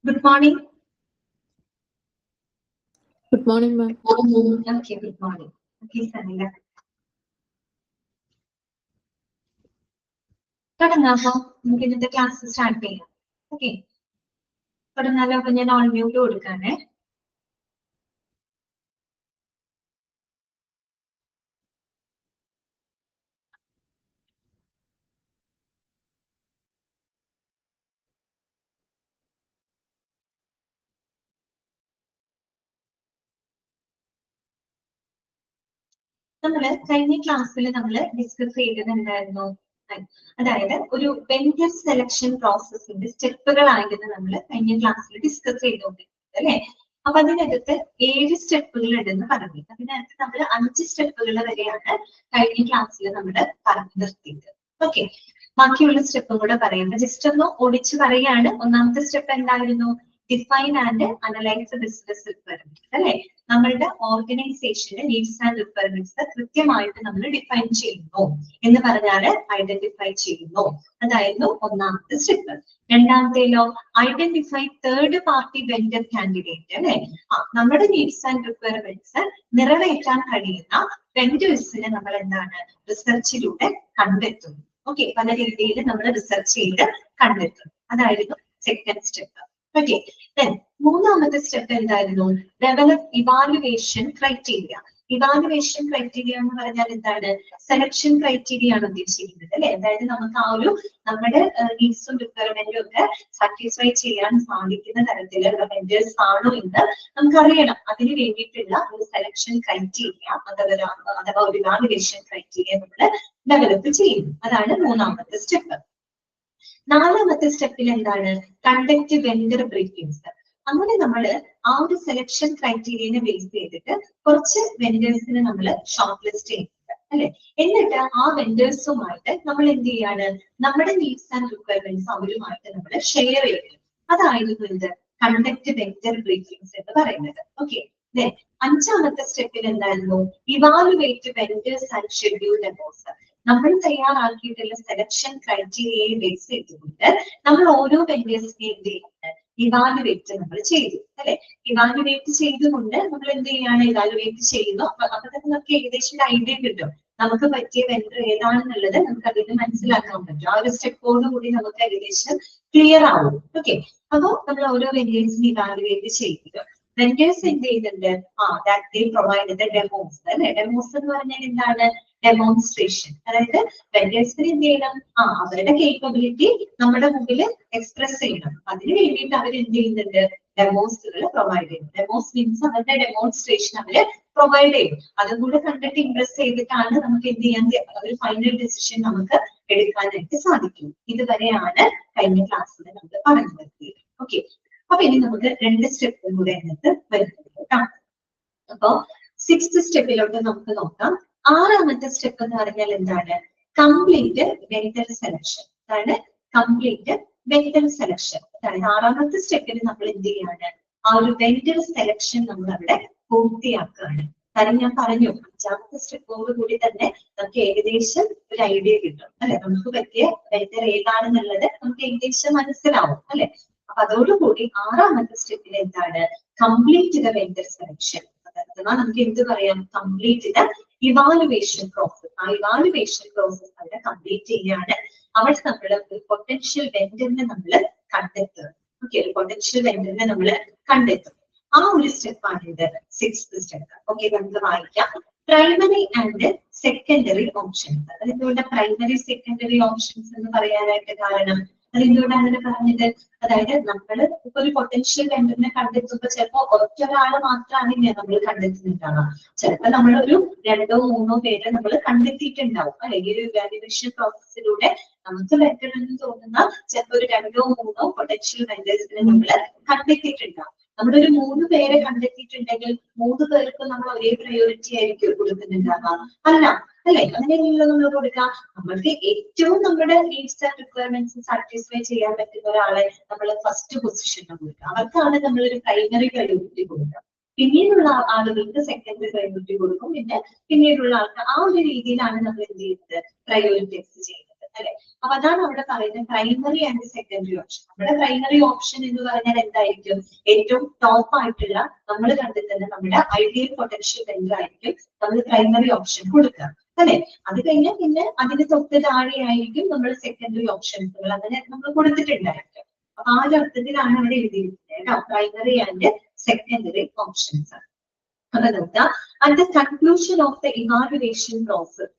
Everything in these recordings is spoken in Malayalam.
Good morning. Good morning, ma'am. Okay, good morning. Okay, Sanila. തുടങ്ങാമോ? നമുക്ക് ഇന്നത്തെ ക്ലാസ് സ്റ്റാർട്ട് ചെയ്യാം. ഓക്കെ, തുടങ്ങാലോ? അപ്പൊ ഞാൻ ഓൺ മ്യൂട്ട് കൊടുക്കാനേ. നമ്മള് കഴിഞ്ഞ ക്ലാസ്സിൽ നമ്മൾ ഡിസ്കസ് ചെയ്തത് എന്തായിരുന്നു? അതായത് ഒരു വെണ്ടർ സെലക്ഷൻ പ്രോസസ്സിന്റെ സ്റ്റെപ്പുകളായിരുന്നു നമ്മൾ കഴിഞ്ഞ ക്ലാസ്സിൽ ഡിസ്കസ് ചെയ്തുകൊണ്ടിരുന്നത് അല്ലെ. അപ്പൊ അതിനകത്ത് 7 സ്റ്റെപ്പുകൾ ഉണ്ടെന്ന് പറഞ്ഞു. അതിനകത്ത് നമ്മൾ 5 സ്റ്റെപ്പുകൾ വരെയാണ് കഴിഞ്ഞ ക്ലാസ്സിൽ നമ്മൾ പറഞ്ഞു നിർത്തിയത്. ഓക്കെ, ബാക്കിയുള്ള സ്റ്റെപ്പും കൂടെ പറയുന്നത് ജസ്റ്റ് ഒന്ന് ഓടിച്ചു പറയാണ്. ഒന്നാമത്തെ സ്റ്റെപ്പ് എന്തായിരുന്നു? Define and analyse business requirement അല്ലെ. നമ്മളുടെ ഓർഗനൈസേഷന്റെ നീഡ്സ് ആൻഡ് റിക്വയർമെന്റ്സ് കൃത്യമായിട്ട് നമ്മൾ ഡിഫൈൻ ചെയ്യുന്നു എന്ന് പറഞ്ഞാൽ ഐഡന്റിഫൈ ചെയ്യുന്നു. അതായിരുന്നു ഒന്നാമത്തെ സ്റ്റെപ്പ്. രണ്ടാമത്തേലോ identify third party vendor candidate അല്ലെ. നമ്മുടെ നീഡ്സ് ആൻഡ് റിക്വയർമെന്റ്സ് നിറവേറ്റാൻ കഴിയുന്ന വെണ്ടേഴ്സിനെ നമ്മൾ എന്താണ് റിസർച്ചിലൂടെ കണ്ടെത്തുന്നു. ഓക്കെ, പല രീതിയിൽ നമ്മൾ റിസർച്ച് ചെയ്ത് കണ്ടെത്തും. അതായിരുന്നു സെക്കൻഡ് സ്റ്റെപ്പ്. ഓക്കെ, മൂന്നാമത്തെ സ്റ്റെപ്പ് എന്തായിരുന്നു? Develop evaluation criteria. Evaluation criteria എന്ന് പറഞ്ഞാൽ എന്താണ്? സെലക്ഷൻ ക്രൈറ്റീരിയ ആണ് ഉദ്ദേശിക്കുന്നത് അല്ലെ. അതായത് നമുക്ക് ആ ഒരു നമ്മുടെ നീഡ്സും റിക്വയർമെന്റും ഒക്കെ സാറ്റിസ്ഫൈ ചെയ്യാൻ സാധിക്കുന്ന തരത്തിലുള്ള വെണ്ടേഴ്സ് ആണോ എന്ന് നമുക്കറിയണം. അതിന് വേണ്ടിയിട്ടുള്ള ഒരു സെലക്ഷൻ ക്രൈറ്റീരിയ അഥവാ ഒരു ഇവാലുവേഷൻ ക്രൈറ്റീരിയ നമ്മൾ ഡെവലപ്പ് ചെയ്യുന്നു. അതാണ് മൂന്നാമത്തെ സ്റ്റെപ്പ്. നാലാമത്തെ സ്റ്റെപ്പിൽ എന്താണ്? Conduct vendor briefings. അങ്ങനെ നമ്മൾ ആ ഒരു സെലക്ഷൻ ക്രൈറ്റീരിയനെ ബേസ് ചെയ്തിട്ട് കുറച്ച് വെണ്ടേഴ്സിനെ നമ്മൾ ഷോർട്ട് ലിസ്റ്റ് ചെയ്യുന്നുണ്ട് അല്ലെ. എന്നിട്ട് ആ വെണ്ടേഴ്സുമായിട്ട് നമ്മൾ എന്ത് ചെയ്യാണ്? നമ്മുടെ നീഡ്സ് ആൻഡ് റിക്വയർമെന്റ്സ് അവരുമായിട്ട് നമ്മൾ ഷെയർ ചെയ്യുന്നു. അതായിരുന്നു എന്ത്? കണ്ടക്ട് വെണ്ടർ ബ്രീഫിംഗ്സ് എന്ന് പറയുന്നത്. ഓക്കെ, അഞ്ചാമത്തെ സ്റ്റെപ്പിൽ എന്തായിരുന്നു? Evaluate wonders and schedule demos. നമ്മൾ തയ്യാറാക്കിയിട്ടുള്ള സെലക്ഷൻ ക്രൈറ്റീരിയയെ ബേസ് ചെയ്തുകൊണ്ട് നമ്മൾ ഓരോ വെണ്ടേഴ്സിനെ എന്ത് ചെയ്യുന്നത്? ഇവാലുവേറ്റ് നമ്മൾ ചെയ്തു അല്ലെ. ഇവാലുവേറ്റ് ചെയ്തുകൊണ്ട് നമ്മൾ എന്ത് ചെയ്യാണ്? ഇവാലുവേറ്റ് ചെയ്യുന്നു. അപ്പൊ തന്നെ നമുക്ക് ഏകദേശം ഐഡിയ കിട്ടും. നമുക്ക് പറ്റിയ വെണ്ടർ ഏതാണെന്നുള്ളത് നമുക്ക് അതിന് മനസ്സിലാക്കാൻ പറ്റും. ആ ഒരു സ്റ്റെപ്പോട് കൂടി നമുക്ക് ഏകദേശം ക്ലിയർ ആവും. ഓക്കെ, അപ്പൊ നമ്മൾ ഓരോ വെണ്ടേഴ്സിനെ ഇവാലുവേറ്റ് ചെയ്യുക. വെണ്ടേഴ്സ് എന്ത് ചെയ്യുന്നുണ്ട്? പ്രൊവൈഡ് ഡെമോസ് അല്ലെ. ഡെമോസ് എന്ന് പറഞ്ഞാൽ എന്താണ്? ഡെമോൺസ്ട്രേഷൻ. അതായത് വെണ്ടേഴ്സിന് എന്ത് ചെയ്യണം? അവരുടെ കേപ്പബിലിറ്റി നമ്മുടെ മുമ്പിൽ എക്സ്പ്രസ് ചെയ്യണം. അതിന് വേണ്ടിയിട്ട് അവർ എന്ത് ചെയ്യുന്നുണ്ട്? ഡെമോസുകൾ പ്രൊവൈഡ് ചെയ്യും. ഡെമോസ് മീൻസ് അവരുടെ ഡെമോൺസ്ട്രേഷൻ അവര് പ്രൊവൈഡ് ചെയ്യും. അതും കൂടെ കണ്ടിട്ട് ഇംപ്രസ് ചെയ്തിട്ടാണ് നമുക്ക് എന്ത് ചെയ്യാൻ ഒരു ഫൈനൽ ഡിസിഷൻ നമുക്ക് എടുക്കാനായിട്ട് സാധിക്കും. ഇതുവരെയാണ് കഴിഞ്ഞ ക്ലാസ്സിൽ നമ്മൾ പറഞ്ഞു നിർത്തിയത്. ഓക്കെ, അപ്പൊ ഇനി നമുക്ക് 2 സ്റ്റെപ്പും കൂടെ അതിനകത്ത് വരുന്നത് കേട്ടോ. അപ്പൊ 6th സ്റ്റെപ്പിലോട്ട് നമുക്ക് നോക്കാം. ആറാമത്തെ സ്റ്റെപ്പ് എന്ന് പറഞ്ഞാൽ എന്താണ്? Complete vendor selection. അതാണ് കംപ്ലീറ്റ് വെണ്ടർ സെലക്ഷൻ. അതായത് ആറാമത്തെ സ്റ്റെപ്പിൽ നമ്മൾ എന്ത് ചെയ്യാണ്? ആ ഒരു വെണ്ടർ സെലക്ഷൻ നമ്മൾ അവിടെ പൂർത്തിയാക്കുകയാണ്. കാര്യം ഞാൻ പറഞ്ഞു, 5ാമത്തെ സ്റ്റെപ്പോട് കൂടി തന്നെ നമുക്ക് ഏകദേശം ഒരു ഐഡിയ കിട്ടും അല്ലെ. നമുക്ക് പറ്റിയ വെണ്ടർ ഏതാണെന്നുള്ളത് നമുക്ക് ഏകദേശം മനസ്സിലാവും അല്ലെ. അപ്പൊ അതോടുകൂടി 6ാമത്തെ സ്റ്റെപ്പിൽ എന്താണ്? Complete the vendor selection. അഥവാ നമുക്ക് എന്ത് പറയാം? Complete the evaluation process. ആ ഇവാലുവേഷൻ പ്രോസസ് അവിടെ കംപ്ലീറ്റ് ചെയ്യാണ്. അവിടെ നമ്മൾ ഒരു പൊട്ടൻഷ്യൽ വെണ്ടറിനെ നമ്മൾ കണ്ടെത്തുക. ഓക്കെ, ഒരു പൊട്ടൻഷ്യൽ വെണ്ടറിനെ നമ്മൾ കണ്ടെത്തും. ആ ഒരു സ്റ്റെപ്പാണ് ഇത് 6th സ്റ്റെപ്പ്. ഓക്കെ, നമുക്ക് വായിക്കാം. Primary and secondary options. അതെന്തുകൊണ്ട് പ്രൈമറി സെക്കൻഡറി ഓപ്ഷൻസ് എന്ന് പറയാനായിട്ട് കാരണം? അതെന്തുകൊണ്ടാണ് അങ്ങനെ പറഞ്ഞത്? അതായത് നമ്മൾ ഇപ്പൊ ഒരു പൊട്ടൻഷ്യൽ വെണ്ടറിനെ കണ്ടെത്തുമ്പോൾ ചിലപ്പോൾ ഒറ്റ ഒരാള് മാത്രമാണില്ലേ നമ്മൾ കണ്ടെത്തുന്നുണ്ടാവുക. ചിലപ്പോൾ നമ്മളൊരു 2 or 3 പേരെ നമ്മൾ കണ്ടെത്തിയിട്ടുണ്ടാവും അല്ലെ. ഈ ഒരു ഇവാലുവേഷൻ പ്രോസസ്സിലൂടെ നമുക്ക് ബെറ്റർ എന്ന് തോന്നുന്ന ചിലപ്പോൾ ഒരു 2 or 3 പൊട്ടൻഷ്യൽ വെണ്ടേഴ്സിനെ നമ്മൾ കണ്ടെത്തിയിട്ടുണ്ടാവും. നമ്മളൊരു 3 പേരെ കണ്ടെത്തിയിട്ടുണ്ടെങ്കിൽ 3 പേർക്ക് നമ്മൾ ഒരേ പ്രയോറിറ്റി ആയിരിക്കും കൊടുക്കുന്നുണ്ടാവുക? അല്ല അല്ലെ. അങ്ങനെയല്ലോ നമ്മൾ കൊടുക്കാം. നമ്മൾക്ക് ഏറ്റവും നമ്മുടെ നീഡ്സ് ആൻഡ് റിക്വയർമെന്റ്സ് സാറ്റിസ്ഫൈ ചെയ്യാൻ പറ്റുന്ന ഒരാളെ നമ്മൾ ഫസ്റ്റ് പൊസിഷനിൽ കൊടുക്കുക. അവർക്കാണ് നമ്മളൊരു പ്രൈമറി പ്രയോറിറ്റി കൊടുക്കുക. പിന്നീടുള്ള ആളുകൾക്ക് സെക്കൻഡറി പ്രയോറിറ്റി കൊടുക്കും. പിന്നീടുള്ള ആൾക്ക് ആ ഒരു രീതിയിലാണ് നമ്മൾ എന്ത് ചെയ്യുന്നത്? പ്രയോറിറ്റൈസ് ചെയ്യുന്നത്. അല്ലെ. അപ്പൊ അതാണ് അവിടെ പറയുന്നത് പ്രൈമറി ആൻഡ് സെക്കൻഡറി ഓപ്ഷൻ. നമ്മുടെ പ്രൈമറി ഓപ്ഷൻ എന്ന് പറഞ്ഞാൽ എന്തായിരിക്കും? ഏറ്റവും ടോപ്പ് ആയിട്ടുള്ള നമ്മൾ കണ്ടെത്തുന്ന നമ്മുടെ ഐഡിയൽ പൊട്ടൻഷ്യൽ വെണ്ടർ ആയിരിക്കും നമ്മൾ പ്രൈമറി ഓപ്ഷൻ കൊടുക്കുക അല്ലെ. അത് കഴിഞ്ഞാൽ പിന്നെ അതിന് തൊട്ട് താഴെയായിരിക്കും നമ്മൾ സെക്കൻഡറി ഓപ്ഷൻസുകൾ അങ്ങനെ നമ്മൾ കൊടുത്തിട്ടുണ്ടായിരിക്കും. അപ്പൊ ആ ഒരു അർത്ഥത്തിലാണ് അവിടെ എഴുതിയിരിക്കുന്നത് കേട്ടോ, പ്രൈമറി ആൻഡ് സെക്കൻഡറി ഓപ്ഷൻസ്. അപ്പൊ നോക്കുക, at the conclusion of the evaluation process,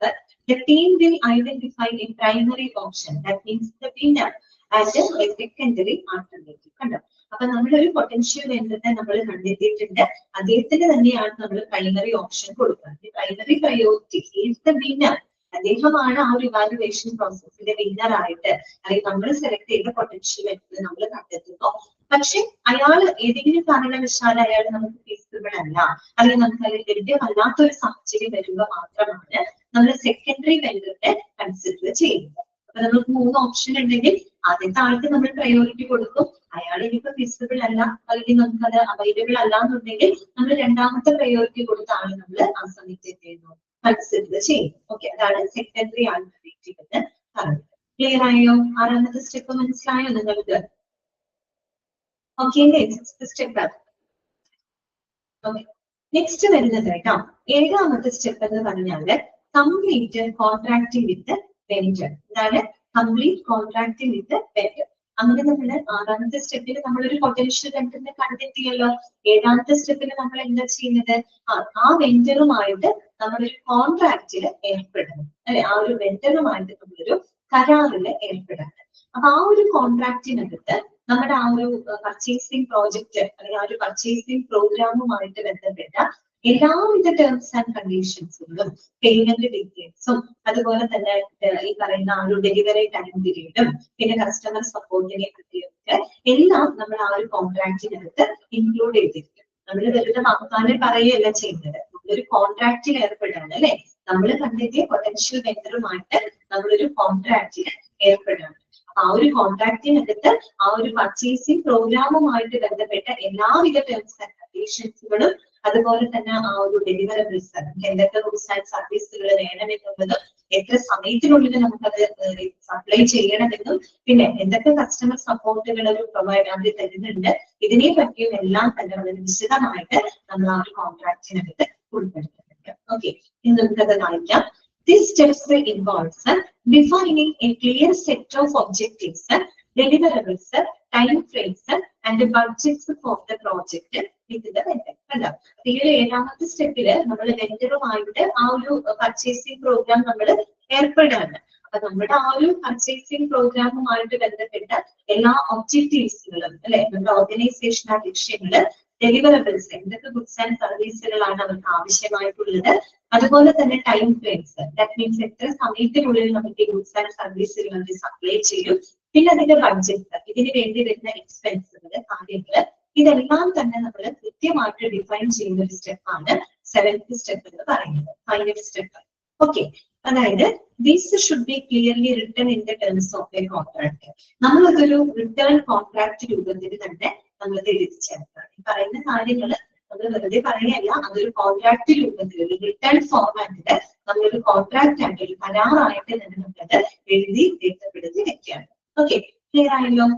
the team will identify a primary option, that means the winner, and a secondary alternative. കണ്ടോ, അപ്പൊ നമ്മളൊരു പൊട്ടൻഷ്യൽ വെണ്ടറിനെ നമ്മൾ കണ്ടെത്തിയിട്ടുണ്ട്, അദ്ദേഹത്തിന് തന്നെയാണ് നമ്മൾ പ്രൈമറി ഓപ്ഷൻ കൊടുക്കുന്നത്. Primary priority is the winner, അദ്ദേഹമാണ് ആ ഒരു ഇവാലുവേഷൻ പ്രോസസ്സിന്റെ വിന്നർ ആയിട്ട് അല്ലെങ്കിൽ നമ്മൾ സെലക്ട് ചെയ്ത പൊട്ടൻഷ്യൽ വെണ്ടർ നമ്മൾ കണ്ടെത്തുന്നു. പക്ഷെ അയാൾ ഏതെങ്കിലും കാരണവശാൽ അയാൾ നമുക്ക് ഫീസിബിൾ അല്ല അല്ലെങ്കിൽ നമുക്ക് അതിൽ ലഭ്യമല്ലാത്തൊരു സാഹചര്യം വരുമ്പോൾ മാത്രമാണ് നമ്മൾ സെക്കൻഡറി വെണ്ടറിനെ കൺസിഡർ ചെയ്യുന്നത്. അപ്പൊ നമുക്ക് 3 ഓപ്ഷൻ ഉണ്ടെങ്കിൽ ആദ്യത്തെ ആൾക്ക് നമ്മൾ പ്രയോറിറ്റി കൊടുക്കും. അയാൾ ഇനിയിപ്പോ ഫീസിബിൾ അല്ല അല്ലെങ്കിൽ നമുക്ക് അത് അവൈലബിൾ അല്ല എന്നുണ്ടെങ്കിൽ നമ്മൾ രണ്ടാമത്തെ പ്രയോറിറ്റി കൊടുത്ത ആളെ നമ്മൾ ആ സമയത്ത് എന്ത് ചെയ്യുന്നു, കൺസിഡർ ചെയ്യും. ഓക്കെ, അതാണ് സെക്കൻഡറി ആൾട്ടർനേറ്റീവ് എന്ന് പറയുന്നത്. ക്ലിയർ ആയോ? 6ാമത്തെ സ്റ്റെപ്പ് മനസ്സിലായോ നിങ്ങൾക്ക്? Okay, step. ഓക്കെ, നെക്സ്റ്റ് വരുന്നത് കേട്ടോ 7ാമത്തെ സ്റ്റെപ്പ് എന്ന് പറഞ്ഞാല് കംപ്ലീറ്റ് കോൺട്രാക്ടിങ് വിത്ത് വെണ്ടർ. അതാണ് കംപ്ലീറ്റ് കോൺട്രാക്ടിങ് വിത്ത് വെണ്ടർ. അങ്ങനെ നമ്മൾ 6ാമത്തെ സ്റ്റെപ്പിൽ നമ്മളൊരു പൊട്ടൻഷ്യൽ വെണ്ടറിനെ കണ്ടെത്തിയല്ലോ. 7ാമത്തെ സ്റ്റെപ്പിൽ നമ്മൾ എന്താ ചെയ്യുന്നത്? ആ വെണ്ടറുമായിട്ട് നമ്മളൊരു കോൺട്രാക്റ്റിൽ ഏർപ്പെടണം അല്ലെ. ആ ഒരു വെണ്ടറുമായിട്ട് നമ്മളൊരു കരാറിൽ ഏർപ്പെടണം. അപ്പൊ ആ ഒരു കോൺട്രാക്റ്റിനകത്ത് നമ്മുടെ ആ ഒരു പർച്ചേസിംഗ് പ്രോജക്റ്റ് അല്ലെങ്കിൽ ആ ഒരു പർച്ചേസിംഗ് പ്രോഗ്രാമുമായിട്ട് ബന്ധപ്പെട്ട എല്ലാവിധ ടേംസ് ആൻഡ് കണ്ടീഷൻസുകളും പേയ്മെന്റ് ഡീറ്റെയിൽസും അതുപോലെ തന്നെ ഈ പറയുന്ന ആ ഒരു ഡെലിവറി ടൈം പീരീഡും പിന്നെ കസ്റ്റമർ സപ്പോർട്ടിനെ പറ്റിയൊക്കെ എല്ലാം നമ്മൾ ആ ഒരു കോൺട്രാക്റ്റിനകത്ത് ഇൻക്ലൂഡ് ചെയ്തിരിക്കും. നമ്മൾ വെറുതെ വാഗ്ദാനം പറയുകയല്ല ചെയ്യുന്നത്, നമ്മളൊരു കോൺട്രാക്റ്റിൽ ഏർപ്പെടുകയാണ് അല്ലെ. നമ്മൾ കണ്ടെത്തിയ പൊട്ടൻഷ്യൽ വെണ്ടറുമായിട്ട് നമ്മളൊരു കോൺട്രാക്റ്റിൽ ഏർപ്പെടുകയാണ്. ആ ഒരു കോൺട്രാക്റ്റിനകത്ത് ആ ഒരു പർച്ചേസിംഗ് പ്രോഗ്രാമുമായിട്ട് ബന്ധപ്പെട്ട എല്ലാവിധ ടേംസ് ആൻഡ് കണ്ടീഷൻസുകളും അതുപോലെ തന്നെ ആ ഒരു ഡെലിവറബിൾസ്, എന്തൊക്കെ ഗുഡ്സ് ആൻഡ് സർവീസുകൾ വേണമെന്നുള്ളതും എത്ര സമയത്തിനുള്ളിൽ നമുക്കത് സപ്ലൈ ചെയ്യണമെന്നും പിന്നെ എന്തൊക്കെ കസ്റ്റമർ സപ്പോർട്ടുകൾ ഒരു പ്രൊവൈഡർ തരുന്നുണ്ട്, ഇതിനെ പറ്റിയും എല്ലാം തന്നെ വളരെ വിശദമായിട്ട് നമ്മൾ ആ ഒരു കോൺട്രാക്റ്റിനകത്ത് ഉൾപ്പെടുത്തുന്നുണ്ട്. ഓക്കെ, ഇനി നമുക്കത് കാണിക്കാം. These steps involves defining a clear set of objectives, deliverables, time frames, and the budgets for the project with the vendor. അല്ല, ഈ 7ാമത്തെ സ്റ്റെപ്പില് നമ്മൾ വെണ്ടറുമായിട്ട് ആ ഒരു പർച്ചേസിംഗ് പ്രോഗ്രാം നമ്മൾ ഏർപ്പെടാണ്. അപ്പൊ നമ്മുടെ ആ ഒരു പർച്ചേസിംഗ് പ്രോഗ്രാമുമായിട്ട് ബന്ധപ്പെട്ട എല്ലാ ഒബ്ജക്റ്റീവ്സുകളും അല്ലെ, നമ്മുടെ ഓർഗനൈസേഷൻ ലക്ഷ്യങ്ങള്, ഡെലിവറബിൾസ്, എന്തൊക്കെ ഗുഡ്സ് ആൻഡ് സർവീസുകളാണ് അവർക്ക് ആവശ്യമായിട്ടുള്ളത്, അതുപോലെ തന്നെ ടൈം ഫ്രെയിംസ്, ദാറ്റ് മീൻസ് എത്ര സമയത്തിനുള്ളിൽ നമുക്ക് ഈ ഗുഡ്സ് ആൻഡ് സർവീസുകൾ അവർ സപ്ലൈ ചെയ്യും, പിന്നെ അതിന്റെ ബഡ്ജറ്റ്, ഇതിന് വേണ്ടി വരുന്ന എക്സ്പെൻസുകൾ, കാര്യങ്ങള്, ഇതെല്ലാം തന്നെ നമ്മൾ കൃത്യമായിട്ട് ഡിഫൈൻ ചെയ്യുന്ന ഒരു സ്റ്റെപ്പാണ് 7th സ്റ്റെപ്പ് എന്ന് പറയുന്നത്, ഫൈനൽ സ്റ്റെപ്പ്. ഓക്കെ, അതായത് this should be clearly written in the terms of a contract. നമ്മളതൊരു റിട്ടേൺ കോൺട്രാക്ട് രൂപത്തിൽ തന്നെ നമ്മൾ എഴുതി ചേർക്കണം. ഈ പറയുന്ന കാര്യങ്ങൾ നമ്മൾ വെറുതെ പറയുകയല്ല, അതൊരു കോൺട്രാക്ട് രൂപത്തിൽ ഒരു റിട്ടേൺ ഫോർമാറ്റില് നമ്മളൊരു കോൺട്രാക്ട് ആയിട്ട് ഒരു കരാറായിട്ട് തന്നെ നമ്മളത് എഴുതി രേഖപ്പെടുത്തി വെക്കുകയാണ്. ഓക്കെ, ക്ലിയർ ആയല്ലോ?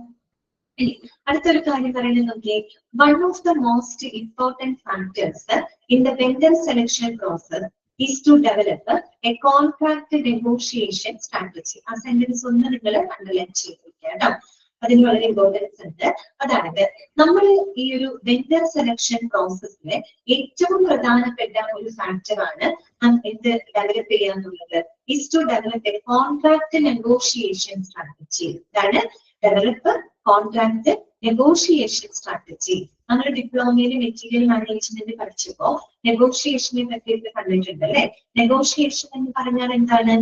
അടുത്തൊരു കാര്യം പറയുന്നത് നോക്കിയേ, one of the most important factors in the vendor selection process is to develop a contract negotiation strategy. ആ സെന്റൻസ് ഒന്ന് നിങ്ങൾ അണ്ടർലൈൻ ചെയ്തിരിക്കുക കേട്ടോ, അതിന് വളരെ ഇമ്പോർട്ടൻസ് ഉണ്ട്. അതായത് നമ്മൾ ഈ ഒരു വെണ്ടർ സെലക്ഷൻ പ്രോസസ്സിലെ ഏറ്റവും പ്രധാനപ്പെട്ട ഒരു ഫാക്ടറാണ് എന്ത് ഡെവലപ്പ് ചെയ്യാന്നുള്ളത്, is to develop a contract negotiation strategy. ഇതാണ് ഡെവലപ്പ് കോൺട്രാക്ട് നെഗോഷിയേഷൻ സ്ട്രാറ്റജി. നമ്മൾ ഡിപ്ലോമയിൽ മെറ്റീരിയൽ മാനേജ്മെന്റ് പഠിച്ചപ്പോ നെഗോഷിയേഷനെ പറ്റിയിട്ട് കണ്ടിട്ടുണ്ട് അല്ലെ. നെഗോഷിയേഷൻ എന്ന് പറഞ്ഞാൽ എന്താണ്?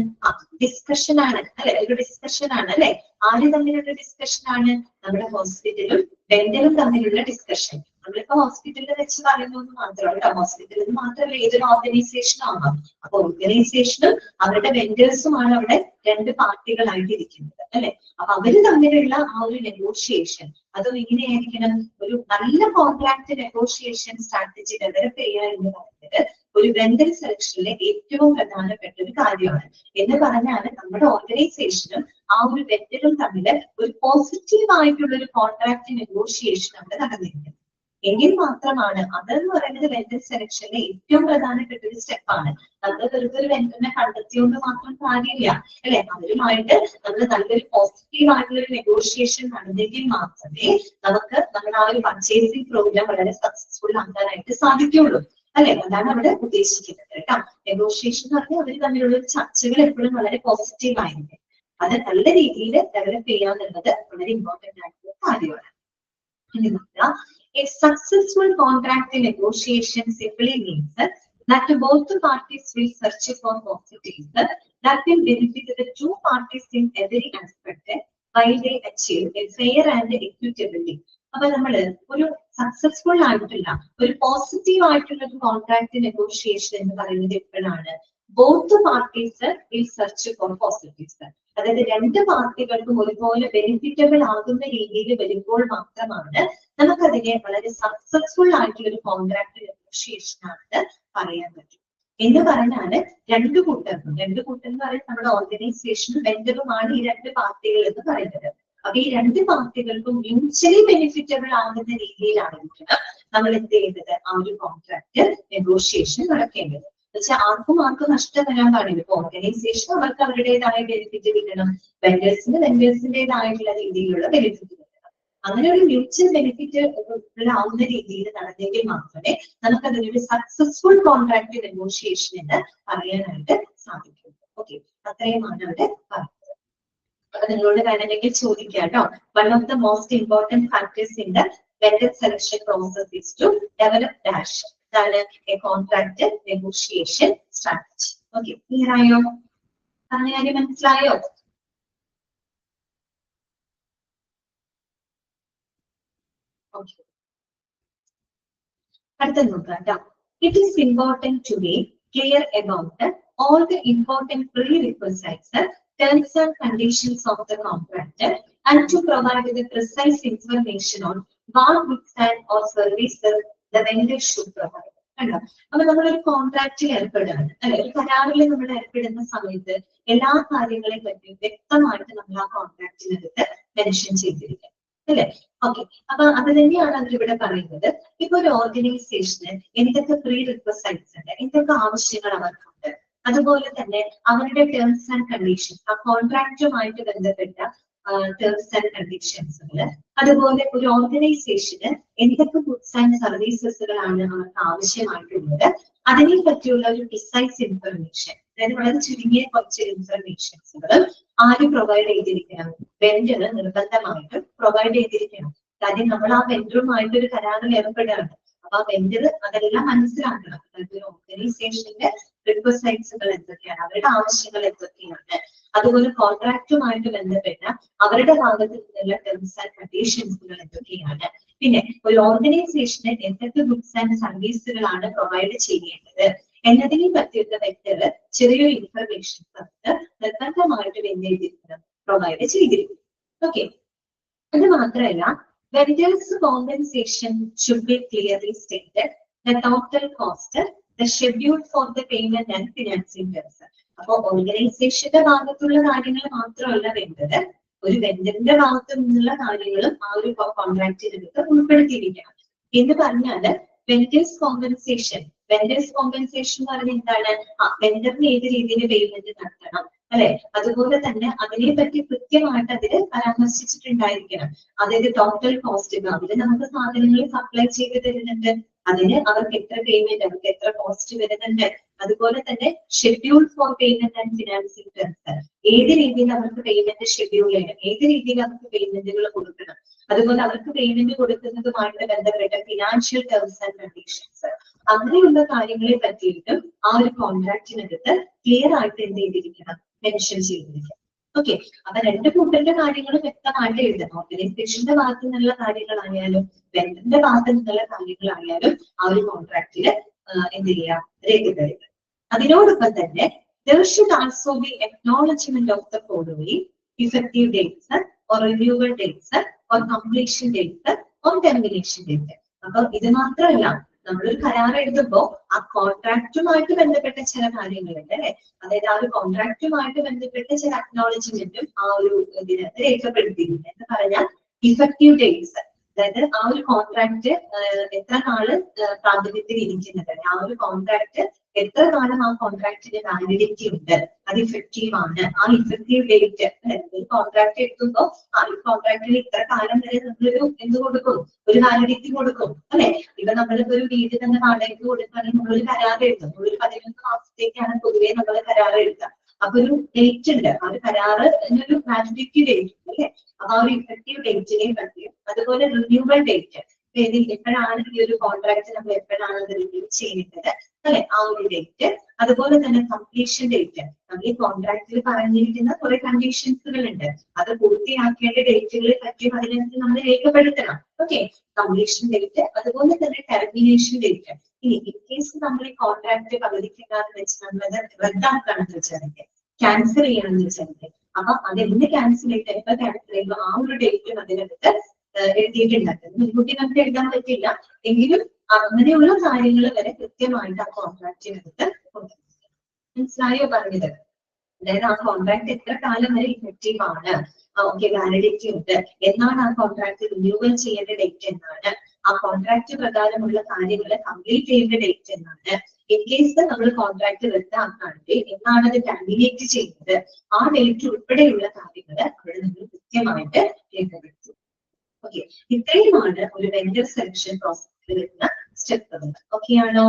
ഡിസ്കഷൻ ആണ് അല്ലെ, ഒരു ഡിസ്കഷൻ ആണ് അല്ലെ. ആര് തമ്മിലുള്ള ഡിസ്കഷൻ ആണ്? നമ്മുടെ ഹോസ്പിറ്റലും വെണ്ടറും തമ്മിലുള്ള ഡിസ്കഷൻ. നമ്മളിപ്പോ ഹോസ്പിറ്റലിൽ വെച്ച് പറയുന്നത് മാത്രമല്ല, ഹോസ്പിറ്റലിൽ മാത്രമല്ല ഏതൊരു ഓർഗനൈസേഷനും ആവാം. അപ്പൊ ഓർഗനൈസേഷനും അവരുടെ വെണ്ടേഴ്സുമാണ് അവിടെ രണ്ട് പാർട്ടികളായിട്ട് ഇരിക്കുന്നത് അല്ലെ. അപ്പൊ അവര് തമ്മിലുള്ള ആ ഒരു നെഗോഷിയേഷൻ അതും എങ്ങനെയായിരിക്കണം? ഒരു നല്ല കോൺട്രാക്ട് നെഗോഷിയേഷൻ സ്ട്രാറ്റജി ഡെവലപ്പ് ചെയ്യുക എന്ന് പറയുന്നത് ഒരു വെണ്ടർ സെലക്ഷനിലെ ഏറ്റവും പ്രധാനപ്പെട്ട ഒരു കാര്യമാണ്. എന്ന് പറഞ്ഞാൽ നമ്മുടെ ഓർഗനൈസേഷനും ആ ഒരു വെണ്ടറും തമ്മിൽ ഒരു പോസിറ്റീവ് ആയിട്ടുള്ള ഒരു കോൺട്രാക്ട് നെഗോഷിയേഷൻ അവിടെ നടന്നിരിക്കുന്നത്. എങ്കിൽ മാത്രമാണ് അതെന്ന് പറയുന്നത് വെണ്ടർ സെലക്ഷനിലെ ഏറ്റവും പ്രധാനപ്പെട്ട ഒരു സ്റ്റെപ്പാണ്. നമ്മൾ വെറുതെ ഒരു വെണ്ടറിനെ കണ്ടെത്തിയോണ്ട് മാത്രം കാര്യമില്ല അല്ലെ, അവരുമായിട്ട് നമ്മൾ നല്ലൊരു പോസിറ്റീവ് ആയിട്ടുള്ള ഒരു നെഗോഷിയേഷൻ നടന്നെങ്കിൽ മാത്രമേ നമുക്ക് നമ്മുടെ ആ ഒരു പർച്ചേസിംഗ് പ്രോഗ്രാം വളരെ സക്സസ്ഫുൾ ആക്കാനായിട്ട് സാധിക്കുള്ളൂ അല്ലെ. അതാണ് അവിടെ ഉദ്ദേശിക്കുന്നത് കേട്ടോ. നെഗോഷിയേഷൻ എന്ന് പറഞ്ഞാൽ അവർ തമ്മിലുള്ള ചർച്ചകൾ എപ്പോഴും വളരെ പോസിറ്റീവ് ആയിരിക്കും. അത് നല്ല രീതിയിൽ ഡെവലപ്പ് ചെയ്യാന്നുള്ളത് വളരെ ഇമ്പോർട്ടന്റ് ആയിട്ടുള്ള കാര്യമാണ്. ഇനി നോക്കുക, a successful contract negotiation simply means that both the parties will search for positives that will benefit the two parties in every aspect while they achieve a fair and equitability. അപ്പൊ നമ്മള് ഒരു സക്സസ്ഫുൾ ആയിട്ടുള്ള ഒരു പോസിറ്റീവ് ആയിട്ടുള്ള ഒരു കോൺട്രാക്ട് നെഗോഷിയേഷൻ എന്ന് പറയുന്നത് എപ്പോഴാണ്? Both parties will search for positives. അതായത് രണ്ട് പാർട്ടികൾക്കും ഒരുപോലെ ബെനിഫിറ്റബിൾ ആകുന്ന രീതിയിൽ വരുമ്പോൾ മാത്രമാണ് നമുക്കതിനെ വളരെ സക്സസ്ഫുൾ ആയിട്ടുള്ള ഒരു കോൺട്രാക്ട് നെഗോഷിയേഷൻ ആണെന്ന് പറയാൻ പറ്റും. എന്ന് പറഞ്ഞാല് രണ്ടു കൂട്ടർക്കും, രണ്ടു കൂട്ടർ എന്ന് പറയുന്നത് നമ്മുടെ ഓർഗനൈസേഷനും വെണ്ടറുമാണ് ഈ രണ്ട് പാർട്ടികൾ എന്ന് പറയുന്നത്. അപ്പൊ ഈ രണ്ട് പാർട്ടികൾക്കും മ്യൂച്വലി ബെനിഫിറ്റബിൾ ആകുന്ന രീതിയിലായിരിക്കണം നമ്മൾ എന്ത് ചെയ്യുന്നത്, ആ ഒരു കോൺട്രാക്ട് നെഗോഷിയേഷൻ നടക്കേണ്ടത്. പക്ഷെ ആർക്കും നഷ്ടം വരാൻ പാടില്ല. ഇപ്പൊ ഓർഗനൈസേഷൻ അവർക്ക് അവരുടേതായ ബെനിഫിറ്റ് കിട്ടണം, വെണ്ടേഴ്സിന് വെണ്ടേഴ്സിന്റേതായിട്ടുള്ള രീതിയിലുള്ള ബെനിഫിറ്റ് കിട്ടണം. അങ്ങനെ ഒരു മ്യൂച്വൽ ബെനിഫിറ്റ് ആവുന്ന രീതിയിൽ നടന്നെങ്കിൽ മാത്രമേ നമുക്ക് അതിനൊരു സക്സസ്ഫുൾ കോൺട്രാക്ട് നെഗോഷിയേഷൻ എന്ന് പറയാനായിട്ട് സാധിക്കുള്ളൂ. ഓക്കെ, അത്രയുമാണ് അവിടെ പറയുന്നത്. അപ്പൊ നിങ്ങളോട് വേണമെങ്കിൽ ചോദിക്കാം കേട്ടോ. One of the most important factors in the vendor selection process is to develop dash a contract negotiation strategy. Okay, clear ആയോ? പറഞ്ഞ കാര്യം മനസ്സിലായോ? Okay. അടുത്ത നോക്കാം കേട്ടോ. It is important to be clear about all the important prerequisites, terms and conditions of the contract and to provide the precise information on what goods or services the vendor should provide. അപ്പൊ നമ്മളൊരു കോൺട്രാക്റ്റിൽ ഏർപ്പെടുകയാണ് അല്ലെ, ഒരു കരാറിൽ നമ്മൾ ഏർപ്പെടുന്ന സമയത്ത് എല്ലാ കാര്യങ്ങളെയും പറ്റി വ്യക്തമായിട്ട് നമ്മൾ ആ കോൺട്രാക്റ്റിനകത്ത് മെൻഷൻ ചെയ്തിരിക്കും അല്ലെ. ഓക്കെ, അപ്പൊ അത് തന്നെയാണ് അവരിവിടെ പറയുന്നത്. ഇപ്പൊ ഒരു ഓർഗനൈസേഷന് എന്തൊക്കെ പ്രീ റിക്വസൈറ്റ്സ് ഉണ്ട്, എന്തൊക്കെ ആവശ്യങ്ങൾ അവർക്കുണ്ട്, അതുപോലെ തന്നെ അവരുടെ ടേംസ് ആൻഡ് കണ്ടീഷൻസ്, ആ കോൺട്രാക്റ്റുമായിട്ട് ബന്ധപ്പെട്ട ടേംസ് ആൻഡ് കണ്ടീഷൻസുകള്, അതുപോലെ ഒരു ഓർഗനൈസേഷന് എന്തൊക്കെ ഗുഡ്സ് ആൻഡ് സർവീസസുകളാണ് അവർക്ക് ആവശ്യമായിട്ടുള്ളത്, അതിനെ പറ്റിയുള്ള ഒരു പ്രിസൈസ് ഇൻഫർമേഷൻ, അതായത് വളരെ ചുരുങ്ങിയ കുറച്ച് ഇൻഫർമേഷൻസുകൾ ആര് പ്രൊവൈഡ് ചെയ്തിരിക്കണം? വെണ്ടർ നിർബന്ധമായിട്ടും പ്രൊവൈഡ് ചെയ്തിരിക്കണം. കാര്യം നമ്മൾ ആ വെണ്ടറുമായിട്ട് ഒരു കരാറിൽ ഏർപ്പെടുകയാണ്. അപ്പൊ ആ വെണ്ടർ അതെല്ലാം മനസ്സിലാക്കണം. അതായത് ഒരു ഓർഗനൈസേഷന്റെ റിക്വസൈറ്റ്സുകൾ എന്തൊക്കെയാണ്, അവരുടെ ആവശ്യങ്ങൾ എന്തൊക്കെയാണ്, അതുപോലെ കോൺട്രാക്റ്റുമായിട്ട് ബന്ധപ്പെട്ട അവരുടെ ഭാഗത്ത് നിന്നുള്ള ടേംസ് ആൻഡ് കണ്ടീഷൻസുകൾ എന്തൊക്കെയാണ്, പിന്നെ ഒരു ഓർഗനൈസേഷന് എന്തൊക്കെ ഗുഡ്സ് ആൻഡ് സർവീസുകളാണ് പ്രൊവൈഡ് ചെയ്യേണ്ടത് എന്നതിനെ പറ്റിയുള്ള വെക്ടർ ചെറിയൊരു ഇൻഫർമേഷൻ നിർബന്ധമായിട്ട് എന്ത് ചെയ്തിരിക്കണം, പ്രൊവൈഡ് ചെയ്തിരിക്കും. ഓക്കെ, അത് മാത്രമല്ല vendors compensation should be clearly stated, the total cost, the schedule for the payment and financing terms. അപ്പൊ ഓർഗനൈസേഷന്റെ ഭാഗത്തുള്ള കാര്യങ്ങൾ മാത്രമല്ല വേണ്ടത്, ഒരു വെണ്ടറിന്റെ ഭാഗത്തു നിന്നുള്ള കാര്യങ്ങളും ആ ഒരു കോൺട്രാക്റ്റിനകത്ത് ഉൾപ്പെടുത്തിയിരിക്കണം. എന്ന് പറഞ്ഞാല് വെൻഡേഴ്സ് കോമ്പൻസേഷൻ എന്ന് പറഞ്ഞാൽ എന്താണ്? വെണ്ടറിന് ഏത് രീതിയിൽ പേയ്മെന്റ് നടത്തണം അല്ലെ, അതുപോലെ തന്നെ അതിനെ പറ്റി കൃത്യമായിട്ട് അതിൽ പരാമർശിച്ചിട്ടുണ്ടായിരിക്കണം. അതായത് ടോട്ടൽ കോസ്റ്റ്, അതിൽ നമുക്ക് സാധനങ്ങൾ സപ്ലൈ ചെയ്ത് തരുന്നുണ്ട്, അതിന് അവർക്ക് എത്ര പേയ്മെന്റ്, അവർക്ക് എത്ര കോസ്റ്റ് വരുന്നുണ്ട്, അതുപോലെ തന്നെ schedule four payment and financing terms, ഏത് രീതിയിൽ അവർക്ക് പേയ്മെന്റ് ഷെഡ്യൂൾ ചെയ്യണം, ഏത് രീതിയിൽ അവർക്ക് പേയ്മെന്റുകൾ കൊടുക്കണം, അതുപോലെ അവർക്ക് പേയ്മെന്റ് കൊടുക്കുന്നതുമായിട്ട് ബന്ധപ്പെട്ട ഫിനാൻഷ്യൽ ടേംസ് ആൻഡ് കണ്ടീഷൻസ്, അങ്ങനെയുള്ള കാര്യങ്ങളെ പറ്റിയിട്ടും ആ ഒരു കോൺട്രാക്റ്റിനകത്ത് ക്ലിയർ ആയിട്ട് എന്ത് ചെയ്തിരിക്കണം, മെൻഷൻ ചെയ്തിരിക്കണം. ഓക്കെ, അപ്പൊ രണ്ട് കൂട്ടരുടെ കാര്യങ്ങളും വ്യക്തമായിട്ട് എഴുതണം. ഓർഗനൈസേഷന്റെ ഭാഗത്തു നിന്നുള്ള കാര്യങ്ങളായാലും വെണ്ടറിന്റെ ഭാഗത്തു നിന്നുള്ള കാര്യങ്ങളായാലും ആ ഒരു കോൺട്രാക്റ്റില് എന്ത് ചെയ്യുക, രേഖപ്പെടുത്തുക. അതിനോടൊപ്പം തന്നെ there should also be acknowledgement of the following: effective dates or renewal dates or completion dates or termination date. അപ്പൊ ഇത് മാത്രമല്ല, നമ്മളൊരു കരാർ എഴുതുമ്പോൾ ആ കോൺട്രാക്റ്റുമായിട്ട് ബന്ധപ്പെട്ട ചില കാര്യങ്ങളുണ്ട് അല്ലെ. അതായത് ആ ഒരു കോൺട്രാക്റ്റുമായിട്ട് ബന്ധപ്പെട്ട ചില അക്നോളജ്മെന്റും ആ ഒരു ഇതിനകത്ത് രേഖപ്പെടുത്തിയിട്ടുണ്ട്. എന്ന് പറഞ്ഞാൽ ഇഫക്റ്റീവ് ഡേറ്റ്സ്, അതായത് ആ ഒരു കോൺട്രാക്ട് എത്ര നാള് പ്രാബല്യത്തിൽ ഇരിക്കുന്നത്, ആ ഒരു കോൺട്രാക്ട് എത്ര കാലം ആ കോൺട്രാക്ടിന് വാലിഡിറ്റി ഉണ്ട്, അത് ഇഫക്റ്റീവ് ആണ്. ആ ഇഫക്റ്റീവ് ഡേറ്റ് ഒരു കോൺട്രാക്ട് എടുക്കുമ്പോൾ ആ ഒരു കോൺട്രാക്ടിന് ഇത്ര കാലം വരെ നമ്മളൊരു എന്ത് കൊടുക്കും, ഒരു വാലിഡിറ്റി കൊടുക്കും അല്ലെ. ഇപ്പൊ നമ്മളിപ്പോ ഒരു വീട് തന്നെ വാടകയ്ക്ക് കൊടുക്കുകയാണെങ്കിൽ നമ്മളൊരു കരാർ എഴുതും. ഒരു 11 മാസത്തേക്കാണ് പൊതുവെ നമ്മൾ കരാർ എഴുതുക. അപ്പൊ ഒരു ഡേറ്റ് ഉണ്ട്, ആ ഒരു കരാറ് ഒരു വാലിഡിറ്റി ഡേറ്റ് അല്ലെ. അപ്പൊ ആ ഒരു ഇഫക്റ്റീവ് ഡേറ്റിനെയും പറ്റിയും അതുപോലെ റിന്യൂവൽ ഡേറ്റ്, എപ്പോഴാണ് ഈ ഒരു കോൺട്രാക്ട് നമ്മൾ എപ്പോഴാണ് അത് റിന്യൂ ചെയ്യേണ്ടത് അല്ലെ, ആ ഒരു ഡേറ്റ്. അതുപോലെ തന്നെ കംപ്ലീഷൻ ഡേറ്റ്, നമ്മൾ ഈ കോൺട്രാക്റ്റിൽ പറഞ്ഞിരിക്കുന്ന കുറെ കണ്ടീഷൻസുകൾ ഉണ്ട്, അത് പൂർത്തിയാക്കേണ്ട ഡേറ്റുകളെ പറ്റിയും അതിനകത്ത് നമ്മൾ രേഖപ്പെടുത്തണം. ഓക്കെ, കംപ്ലീഷൻ ഡേറ്റ് അതുപോലെ തന്നെ ടെർമിനേഷൻ ഡേറ്റ്. ഇനി ഇൻ കേസ് നമ്മൾ ഈ കോൺട്രാക്ട് പകുതിക്കാന്ന് വെച്ച് നമ്മളത് റദ്ദാക്കുകയാണെന്ന് വെച്ചാൽ, ക്യാൻസൽ ചെയ്യണമെന്ന് വെച്ചാൽ, അപ്പൊ അതെന്ത് ക്യാൻസൽ ചെയ്ത് എപ്പോ ക്യാൻസൽ ചെയ്യുമ്പോൾ ആ ഒരു ഡേറ്റും അതിനകത്ത് എഴുതിയിട്ടുണ്ട്. മുൻകൂട്ടി നമുക്ക് എഴുതാൻ പറ്റില്ല എങ്കിലും അങ്ങനെയുള്ള കാര്യങ്ങൾ വരെ കൃത്യമായിട്ട് ആ കോൺട്രാക്റ്റിനകത്ത് കൊണ്ടുവരുന്നുണ്ട്. മനസ്സിലായോ പറഞ്ഞത്? അതായത് ആ കോൺട്രാക്ട് എത്ര കാലം വരെ ഇഫക്റ്റീവ് ആണ്, ഓക്കെ വാലിഡിറ്റി ഉണ്ട്, എന്നാണ് ആ കോൺട്രാക്ട് റിന്യൂവൽ ചെയ്യേണ്ട ഡേറ്റ് എന്നാണ്, ആ കോൺട്രാക്ട് പ്രകാരമുള്ള കാര്യങ്ങൾ കംപ്ലീറ്റ് ചെയ്യേണ്ട ഡേറ്റ് എന്നാണ്, ഇൻ കേസ് നമ്മൾ കോൺട്രാക്ട് റദ്ദാക്കുകയാണെങ്കിൽ എന്നാണ് അത് ടെർമിനേറ്റ് ചെയ്യുന്നത്, ആ ഡേറ്റ് ഉൾപ്പെടെയുള്ള കാര്യങ്ങൾ അവിടെ നമ്മൾ കൃത്യമായിട്ട് രേഖപ്പെടുത്തും. ഓക്കെ, ഇത്രയുമാണ് ഒരു വെണ്ടർ സെലക്ഷൻ പ്രോസസ്സിൽ വരുന്ന സ്റ്റെപ്പുകൾ. ഓക്കെ ആണോ?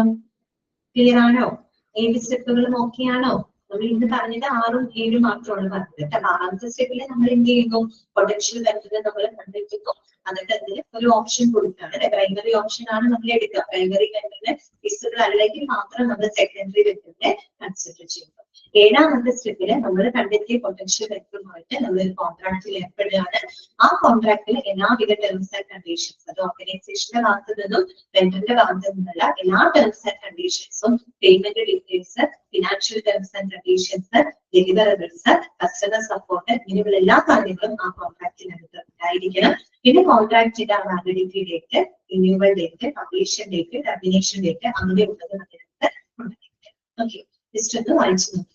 ക്ലിയർ ആണോ? 7 സ്റ്റെപ്പുകളും ഓക്കെ ആണോ? നമ്മൾ ഇന്ന് പറഞ്ഞത് 6ഉം 7ഉം മാത്രമാണ് പറഞ്ഞത്. അപ്പൊ 6ാമത്തെ സ്റ്റെപ്പിൽ നമ്മൾ എന്ത് ചെയ്യുന്നു, പൊട്ടൻഷ്യൽ വെണ്ടർ നമ്മൾ കണ്ടെത്തുന്നു, എന്നിട്ട് അതിന് ഒരു ഓപ്ഷൻ കൊടുക്കുകയാണ്. പ്രൈമറി ഓപ്ഷൻ ആണ് നമ്മൾ എടുക്കുക. പ്രൈമറി വെണ്ടറിന് വിസിബിൾ അല്ലെങ്കിൽ മാത്രം നമ്മൾ സെക്കൻഡറി വെണ്ടറിനെ കൺസിഡർ ചെയ്യുന്നു. 7ാമത്തെ സ്റ്റെപ്പില് നമ്മൾ കണ്ടെത്തിയ പൊട്ടൻഷ്യൽ വെണ്ടറുമായിട്ട് നമ്മൾ ഒരു കോൺട്രാക്റ്റിൽ ഏർപ്പെടുകയാണ്. ആ കോൺട്രാക്റ്റിൽ എല്ലാവിധ ടേംസ് ആൻഡ് കണ്ടീഷൻസ്, അത് ഓർഗനൈസേഷന്റെ ഭാഗത്തു നിന്നും വെണ്ടറിന്റെ ഭാഗത്തു നിന്നുള്ള എല്ലാ ടേംസ് ആൻഡ് കണ്ടീഷൻസും, payment details, financial terms and conditions, deliverables, customer support, ഇങ്ങനെയുള്ള എല്ലാ കാര്യങ്ങളും ആ കോൺട്രാക്റ്റിനകത്ത് ഉണ്ടായിരിക്കണം. പിന്നെ കോൺട്രാക്റ്റിന്റെ validity date, renewal date, completion date, termination date, അങ്ങനെയുള്ളത് അതിനകത്ത് ഉണ്ടായിരിക്കും. ഓക്കെ, ജസ്റ്റ് ഒന്ന് വായിച്ചു നോക്കാം.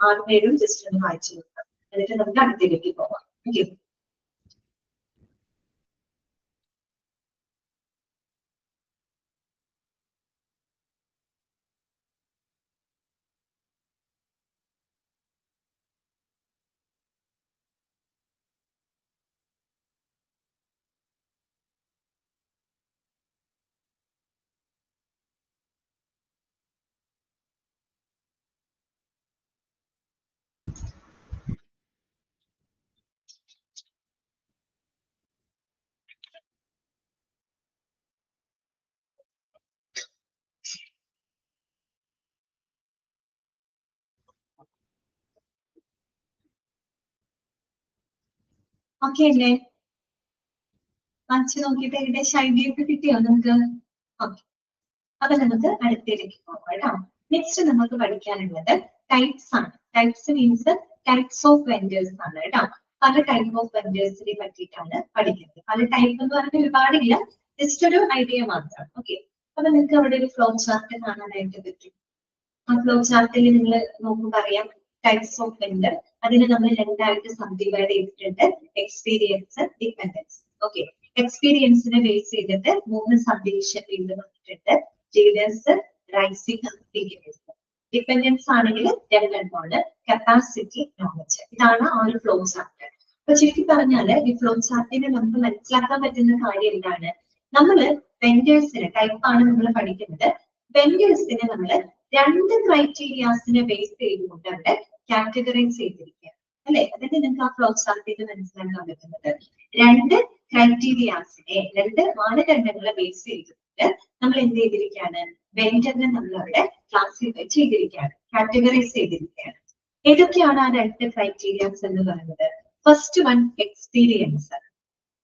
6ഉം 7ഉം ജസ്റ്റ് ഒന്ന് വായിച്ചു നോക്കാം, എന്നിട്ട് നമുക്ക് അടുത്തേക്ക് പോവാം. ഓക്കെ, ഓക്കെ അല്ലേ? വായിച്ചു നോക്കിയിട്ട് ഏകദേശം ഐഡിയ ഒക്കെ കിട്ടിയോ നിങ്ങൾക്ക്? ഓക്കെ, അപ്പൊ നമുക്ക് അടുത്തേക്ക് പോകാം കേട്ടോ. നെക്സ്റ്റ് നമുക്ക് പഠിക്കാനുള്ളത് ടൈപ്സ് ആണ്. Types means types of vendors ആണ് കേട്ടോ. പല ടൈപ്പ് ഓഫ് വെൻഡേഴ്സിനെ പറ്റിയിട്ടാണ് പഠിക്കുന്നത്. പല ടൈപ്പ് എന്ന് പറഞ്ഞാൽ ഒരുപാടില്ല, ജസ്റ്റ് ഒരു ഐഡിയ മാത്രം. ഓക്കെ, അപ്പൊ നിങ്ങൾക്ക് അവിടെ ഒരു ഫ്ലോ ചാർട്ട് കാണാനായിട്ട് പറ്റും. ആ ഫ്ലോ ചാർട്ടിൽ നിങ്ങൾ നോക്കുമ്പോൾ അറിയാം ടൈപ്സ് ഓഫ് വെൻഡർ. അതിന് നമ്മൾ രണ്ടായിട്ട് സബ്ഡിവൈഡ് ചെയ്തിട്ടുണ്ട്, എക്സ്പീരിയൻസ്, ഡിപെൻഡൻസ്. ഓക്കെ, എക്സ്പീരിയൻസിനെ ബേസ് ചെയ്തിട്ട് 3 സബ്ഡിവിഷൻ ഫീൽഡ് വന്നിട്ടുണ്ട്, ലീഡേഴ്സ്, റൈസിംഗ്, ബിഗിനേഴ്സ്. ഡിപെൻഡൻസ് ആണെങ്കിൽ ഡെവലപ്മെന്റ്, കപ്പാസിറ്റി, നോളജ്. ഇതാണ് ആ ഒരു ഫ്ലോ ചാർട്ട്. അപ്പൊ ചുരുക്കി പറഞ്ഞാല് ഈ ഫ്ലോ ചാർട്ടിന് നമുക്ക് മനസ്സിലാക്കാൻ പറ്റുന്ന കാര്യം എന്താണ്, നമ്മള് വെൻഡേഴ്സിന് ടൈപ്പാണ് നമ്മൾ പഠിക്കുന്നത്. വെൻഡേഴ്സിനെ നമ്മൾ 2 ക്രൈറ്റീരിയാസിനെ ബേസ് ചെയ്തുകൊണ്ട് അവിടെ കാറ്റഗറൈസ് ചെയ്തിരിക്കുക അല്ലെ. അതായത് നിങ്ങൾക്ക് ആ ഫ്ലോ ചാർട്ടിൽ മനസ്സിലാക്കാൻ പറ്റുന്നത് 2 ക്രൈറ്റീരിയാസിനെ, 2 മാനദണ്ഡങ്ങളെ ബേസ് ചെയ്തിട്ട് നമ്മൾ എന്ത് ചെയ്തിരിക്കുകയാണ്, വെൻഡറിനെ നമ്മൾ അവിടെ ക്ലാസിഫൈ ചെയ്തിരിക്കുകയാണ്, കാറ്റഗറൈസ് ചെയ്തിരിക്കുകയാണ്. ഏതൊക്കെയാണ് ആ 2 ക്രൈറ്റീരിയാസ് എന്ന് പറയുന്നത്? First one experience,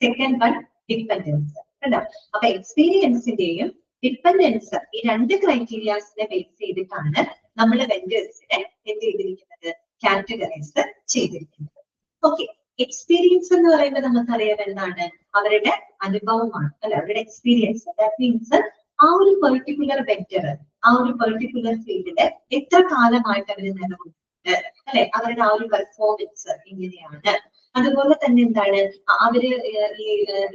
second one dependence. കണ്ടോ? അപ്പൊ എക്സ്പീരിയൻസിന്റെയും ഡിപെൻഡൻസ്, ഈ 2 ക്രൈറ്റീരിയാസിനെ ബേസ് ചെയ്തിട്ടാണ് നമ്മൾ വെൻഡേഴ്സിനെ എന്ത് ചെയ്തിരിക്കുന്നത്, കാറ്റഗറൈസ് ചെയ്തിരിക്കുന്നത്. ഓക്കെ, എക്സ്പീരിയൻസ് എന്ന് പറയുമ്പോൾ നമുക്കറിയാം എന്താണ്, അവരുടെ അനുഭവമാണ് അല്ലെ, അവരുടെ എക്സ്പീരിയൻസ്. ദാറ്റ് മീൻസ് ആ ഒരു പെർട്ടിക്കുലർ വെക്ടർ ആ ഒരു പെർട്ടിക്കുലർ ഫീൽഡില് എത്ര കാലമായിട്ട് അവർ നിലകൊള്ളുന്നുണ്ട്, അല്ലെ, അവരുടെ ആ ഒരു പെർഫോമൻസ് എങ്ങനെയാണ്. അതുപോലെ തന്നെ എന്താണ് അവര്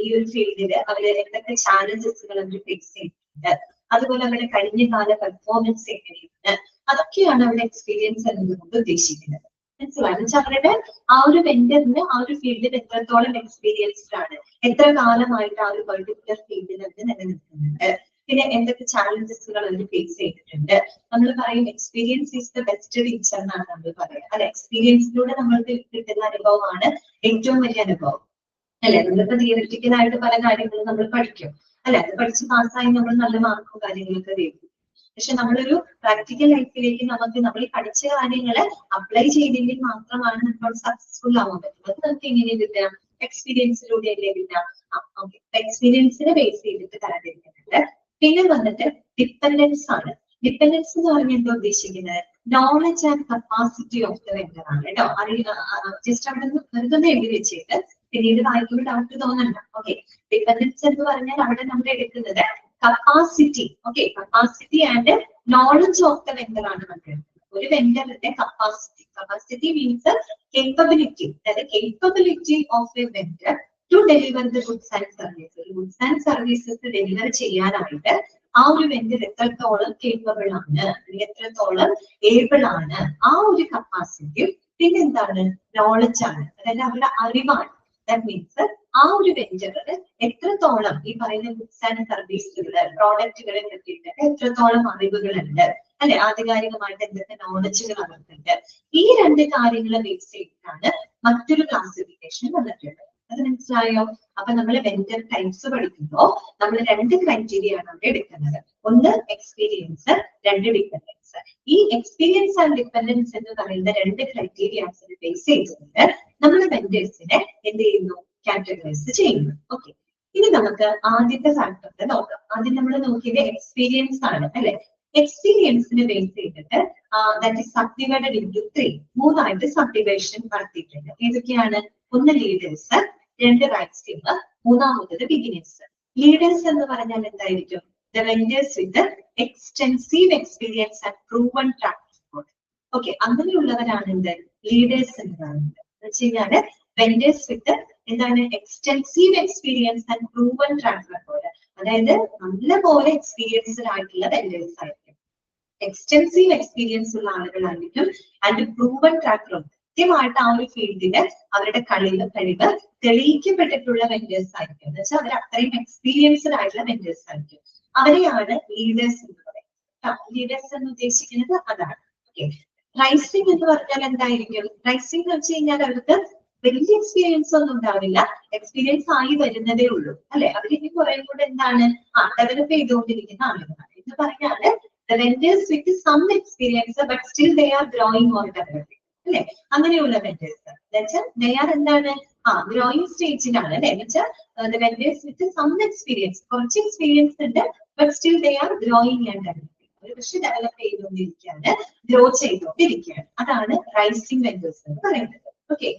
ഈ ഒരു ഫീൽഡില് അവര് എന്തൊക്കെ ചാലഞ്ചസുകൾ അവർ ഫേസ് ചെയ്യുന്നുണ്ട്, അതുപോലെ അവരുടെ കഴിഞ്ഞ കാല പെർഫോമൻസ് എങ്ങനെയാണ്, അതൊക്കെയാണ് അവരുടെ എക്സ്പീരിയൻസ് എന്നതുകൊണ്ട് ഉദ്ദേശിക്കുന്നത്. മനസ്സിലായി? വെച്ചാൽ അവരുടെ ആ ഒരു വെണ്ടറിന് ആ ഒരു ഫീൽഡിൽ എത്രത്തോളം എക്സ്പീരിയൻസ്ഡ് ആണ്, എത്ര കാലമായിട്ട് ആ ഒരു പെർട്ടിക്കുലർ ഫീൽഡിൽ അവർ നിലനിൽക്കുന്നുണ്ട്, പിന്നെ എന്തൊക്കെ ചാലഞ്ചസുകൾ അവർ ഫേസ് ചെയ്തിട്ടുണ്ട്. നമ്മൾ പറയും experience is the best teacher എന്നാണ് നമ്മൾ പറയുക. അല്ലെ, എക്സ്പീരിയൻസിലൂടെ നമ്മൾക്ക് കിട്ടുന്ന അനുഭവമാണ് ഏറ്റവും വലിയ അനുഭവം. അല്ലെ, നമ്മളിപ്പോ തിയറിറ്റിക്കലായിട്ട് പല കാര്യങ്ങളും നമ്മൾ പഠിക്കും. അല്ലെ, അത് പഠിച്ച് പാസ്സായി നമ്മൾ നല്ല മാർക്കും കാര്യങ്ങളൊക്കെ നേടും. പക്ഷെ നമ്മളൊരു പ്രാക്ടിക്കൽ ലൈഫിലേക്ക് നമ്മൾ ഈ പഠിച്ച കാര്യങ്ങള് അപ്ലൈ ചെയ്തെങ്കിൽ മാത്രമാണ് നമ്മൾ സക്സസ്ഫുൾ ആവാൻ പറ്റും. അത് നമുക്ക് എങ്ങനെ കിട്ടാം? എക്സ്പീരിയൻസിലൂടെ അല്ലേ കിട്ടാം. ഓക്കെ, എക്സ്പീരിയൻസിനെ ബേസ് ചെയ്തിട്ട് തരംതിരിക്കുന്നുണ്ട്. പിന്നെ വന്നിട്ട് ഡിപ്പെൻഡൻസ് ആണ്. ഡിപ്പെൻഡൻസ് എന്ന് പറഞ്ഞാൽ എന്താ ഉദ്ദേശിക്കുന്നത്? Knowledge and capacity of the vendor ആണ് കേട്ടോ. ജസ്റ്റ് അവിടെ നിന്ന് വെറുതെ എഴുതി വെച്ചിട്ട് പിന്നീട് വായിക്കുമ്പോൾ ഡൗട്ട് തോന്നണ്ട. ഓക്കെ, ഡിപ്പെൻഡൻസ് എന്ന് പറഞ്ഞാൽ അവിടെ നമ്മൾ എടുക്കുന്നത് capacity, okay, capacity and knowledge of the vendor ആണ് നമുക്ക്. ഒരു വെണ്ടറിന്റെ കപ്പാസിറ്റി മീൻസ് കേപ്പബിലിറ്റി, അതായത് capability of a vendor to deliver the goods and services. Goods and services deliver ചെയ്യാനായിട്ട് ആ ഒരു വെണ്ടർ എത്രത്തോളം കേപ്പബിൾ ആണ്, എത്രത്തോളം ഏബിൾ ആണ്, ആ ഒരു കപ്പാസിറ്റിയും പിന്നെന്താണ് നോളജ് ആണ്, അതായത് അവരുടെ അറിവാണ്. ദാറ്റ് മീൻസ് ആ ഒരു വെഞ്ചറിന് എത്രത്തോളം ഈ പറയുന്ന ഗുഡ്സ് ആൻഡ് സർവീസുകള് പ്രോഡക്റ്റുകളെ പറ്റിയിട്ട് എത്രത്തോളം അറിവുകളുണ്ട്, അല്ലെ, ആധികാരികമായിട്ട് എന്തൊക്കെ നോളജുകൾ അവർക്കുണ്ട്. ഈ രണ്ട് കാര്യങ്ങളെ ബേസ് ചെയ്തിട്ടാണ് മറ്റൊരു ക്ലാസിഫിക്കേഷൻ വന്നിട്ടുള്ളത്. അത് മനസ്സിലായോ? അപ്പൊ നമ്മൾ വെണ്ടർ ടൈപ്സ് പഠിക്കുമ്പോൾ നമ്മൾ രണ്ട് ക്രൈറ്റീരിയ ആണ് അവിടെ എടുക്കുന്നത്. ഒന്ന് എക്സ്പീരിയൻസ്, രണ്ട് ഡിപ്പെൻഡൻസ്. ഈ എക്സ്പീരിയൻസ് ആൻഡ് ഡിപ്പെൻഡൻസ് എന്ന് പറയുന്ന രണ്ട് ക്രൈറ്റീരിയാസിനെ ബേസ് ചെയ്തുകൊണ്ട് നമ്മൾ വെണ്ടേഴ്സിനെ എന്ത് ചെയ്യുന്നു? കാറ്റഗറൈസ് ചെയ്യുന്നു. ഓക്കെ, ഇനി നമുക്ക് ആദ്യത്തെ ഫാക്ടറിനെ നോക്കാം. ആദ്യം നമ്മൾ നോക്കിയത് എക്സ്പീരിയൻസ് ആണ്, അല്ലെ. എക്സ്പീരിയൻസിനെ ബേസ് ചെയ്തിട്ട് ദാറ്റ് ഈസ് സബ്ഡിവൈഡഡ് ഇൻടു 3 മൂന്നായിട്ട് സബ്ഡിവിഷൻ നടത്തിയിട്ടുണ്ട്. ഏതൊക്കെയാണ്? ഒന്ന് ലീഡേഴ്സ്, രണ്ട് റൈറ്റ് ടീമർ, മൂന്നാമത്തത് ബിഗിനേഴ്സ്. ലീഡേഴ്സ് എന്ന് പറഞ്ഞാൽ എന്തായിരിക്കും? The vendors with extensive experience and proven track record. Okay, അങ്ങനെയുള്ളവരാണ് എന്ത്? ലീഡേഴ്സ് എന്ന് പറയുന്നത്. എന്ന് വെച്ച് കഴിഞ്ഞാല് വെണ്ടേഴ്സ് വിത്ത് എന്താണ്? Extensive experience and proven track record. അതായത് നല്ലപോലെ എക്സ്പീരിയൻസ്ഡ് ആയിട്ടുള്ള വെണ്ടേഴ്സ് ആയിരിക്കും, എക്സ്റ്റെൻസീവ് എക്സ്പീരിയൻസ് ഉള്ള ആളുകളായിരിക്കും, ആൻഡ് പ്രൂവൺ ട്രാക്ക് റെക്കോർഡ്, കൃത്യമായിട്ട് ആ ഒരു ഫീൽഡില് അവരുടെ കഴിവ് തെളിയിക്കപ്പെട്ടിട്ടുള്ള വെണ്ടേഴ്സ് ആയിരിക്കും. എന്ന് വെച്ചാൽ അവർ അത്രയും എക്സ്പീരിയൻസ്ഡ് ആയിട്ടുള്ള വെണ്ടേഴ്സ് ആയിരിക്കും. അവരെയാണ് ലീഡേഴ്സ് എന്ന് പറയുന്നത്. ലീഡേഴ്സ് എന്ന് ഉദ്ദേശിക്കുന്നത് അതാണ്. ഓക്കെ, റൈസിംഗ് എന്ന് പറഞ്ഞാൽ എന്തായിരിക്കും? റൈസിംഗ് എന്ന് വെച്ച് കഴിഞ്ഞാൽ അവർക്ക് വലിയ എക്സ്പീരിയൻസ് ഒന്നും ഉണ്ടാവില്ല, എക്സ്പീരിയൻസ് ആയി വരുന്നതേ ഉള്ളൂ, അല്ലെ. അവരിനി കുറെ കൂടെ എന്താണ് ഡെവലപ്പ് ചെയ്തുകൊണ്ടിരിക്കുന്ന ആളുകളാണ്. എന്ന് പറഞ്ഞാല് the vendors with some experience but still they are growing or developing, അല്ലെ. അങ്ങനെയുള്ള വെണ്ടേഴ്സ് they are എന്താണ് ഗ്രോയിങ് സ്റ്റേജിലാണ്, അല്ലെ. എന്നുവെച്ചാൽ the vendors with some experience, കുറച്ച് എക്സ്പീരിയൻസ് ഉണ്ട്, but still they are growing and developing. ഒരു പക്ഷെ ഡെവലപ്പ് ചെയ്തുകൊണ്ടിരിക്കുകയാണ്, ഗ്രോ ചെയ്തുകൊണ്ടിരിക്കുകയാണ്. അതാണ് റൈസിംഗ് വെണ്ടേഴ്സ് എന്ന് പറയുന്നത്. ഓക്കെ,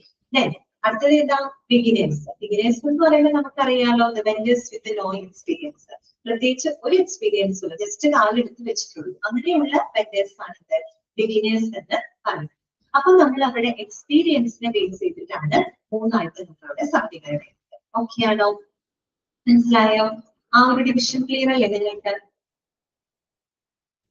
അടുത്തത് ഏതാ? ബിഗിനേഴ്സ്. ബിഗിനേഴ്സ് എന്ന് പറയുമ്പോൾ നമുക്കറിയാലോ, the vendors with no experience, പ്രത്യേകിച്ച് ഒരു എക്സ്പീരിയൻസ് ഉള്ള, ജസ്റ്റ് കാലെടുത്ത് വെച്ചിട്ടുള്ളൂ, അങ്ങനെയുള്ള വെണ്ടേഴ്സ് ആണ് ബിഗിനേഴ്സ് എന്ന് പറയുന്നത്. അപ്പൊ നമ്മൾ അവരുടെ എക്സ്പീരിയൻസിനെ ബേസ് ചെയ്തിട്ടാണ് മൂന്നായിട്ട് നമ്മളവിടെ സബ്ഡിവൈഡ് ചെയ്യുന്നത്. ഓക്കെ ആണോ? മനസ്സിലായോ? ആ ഒരു ഡിവിഷൻ ക്ലിയർ അല്ലേ നിങ്ങൾക്ക്?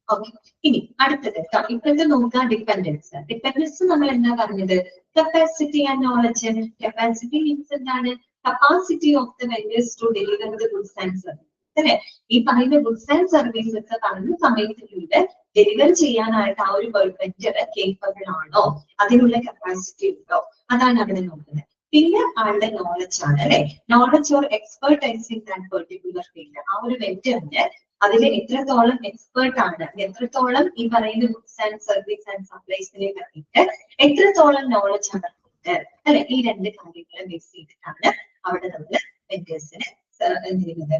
ഓക്കെ, ഇനി അടുത്തത് ഇപ്പോഴത്തെ നോക്കുക ഡിപ്പെൻഡൻസ്. ഡിപ്പെൻഡൻസ് നമ്മൾ എന്താ പറഞ്ഞത്? Capacity and knowledge. Capacity means എന്താണ്? Capacity of the vendors to deliver the goods and service, അല്ലെ. ഈ പറയുന്ന ഗുഡ്സ് ആൻഡ് സർവീസസ് പറഞ്ഞ സമയത്തിലൂടെ ഡെലിവർ ചെയ്യാനായിട്ട് ആ ഒരു വെണ്ടർ കേപ്പബിൾ ആണോ, അതിനുള്ള കപ്പാസിറ്റി ഉണ്ടോ, അതാണ് അവിടെ നോക്കുന്നത്. പിന്നെ ആളുടെ നോളജ് ആണ്, അല്ലെ. Knowledge or expertise in that particular field. ആ ഒരു വെണ്ടറിന് അതിൽ എത്രത്തോളം എക്സ്പേർട്ട് ആണ്, എത്രത്തോളം ഈ പറയുന്ന ഗുഡ്സ് ആൻഡ് സർവീസ് ആൻഡ് സപ്ലൈസിനെ പറ്റിയിട്ട് എത്രത്തോളം നോളജ് അവർക്കുണ്ട്, അല്ലെ. ഈ രണ്ട് കാര്യങ്ങളെ ബേസ് ചെയ്തിട്ടാണ് അവിടെ നമ്മൾ വെണ്ടേഴ്സിനെ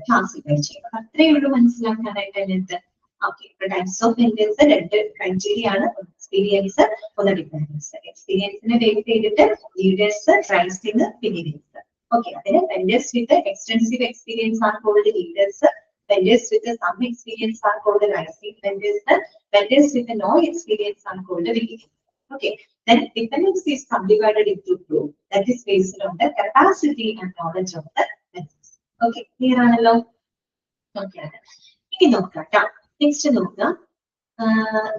ക്ലാസിഫൈ ചെയ്യുന്നത്. അത്രയേ ഉള്ളൂ മനസ്സിലാക്കാനായിട്ട് അതിനകത്ത്. ഓക്കെ, ടൈപ്സ് ഓഫ് വെണ്ടേഴ്സ് രണ്ട് ക്രൈറ്റീരിയ ആണ്, എക്സ്പീരിയൻസ്, ഒന്ന് ഡിപ്പെൻഡൻസ്. എക്സ്പീരിയൻസിനെ ബേസ് ചെയ്തിട്ട് ലീഡേഴ്സ്, റൈസിംഗ്, ബിഗിനേഴ്സ്. ഓക്കെ, അതിന് vendors with extensive experience are called leaders, Vendors with some experience are called the rising vendors. Vendors with no experience are called the beginning. Okay. Then dependency is subdivided into two. That is based on the capacity and knowledge of the vendors. Okay. Clear ആണല്ലോ? Okay. ഇനി നോക്കാം. Next നോക്കാം.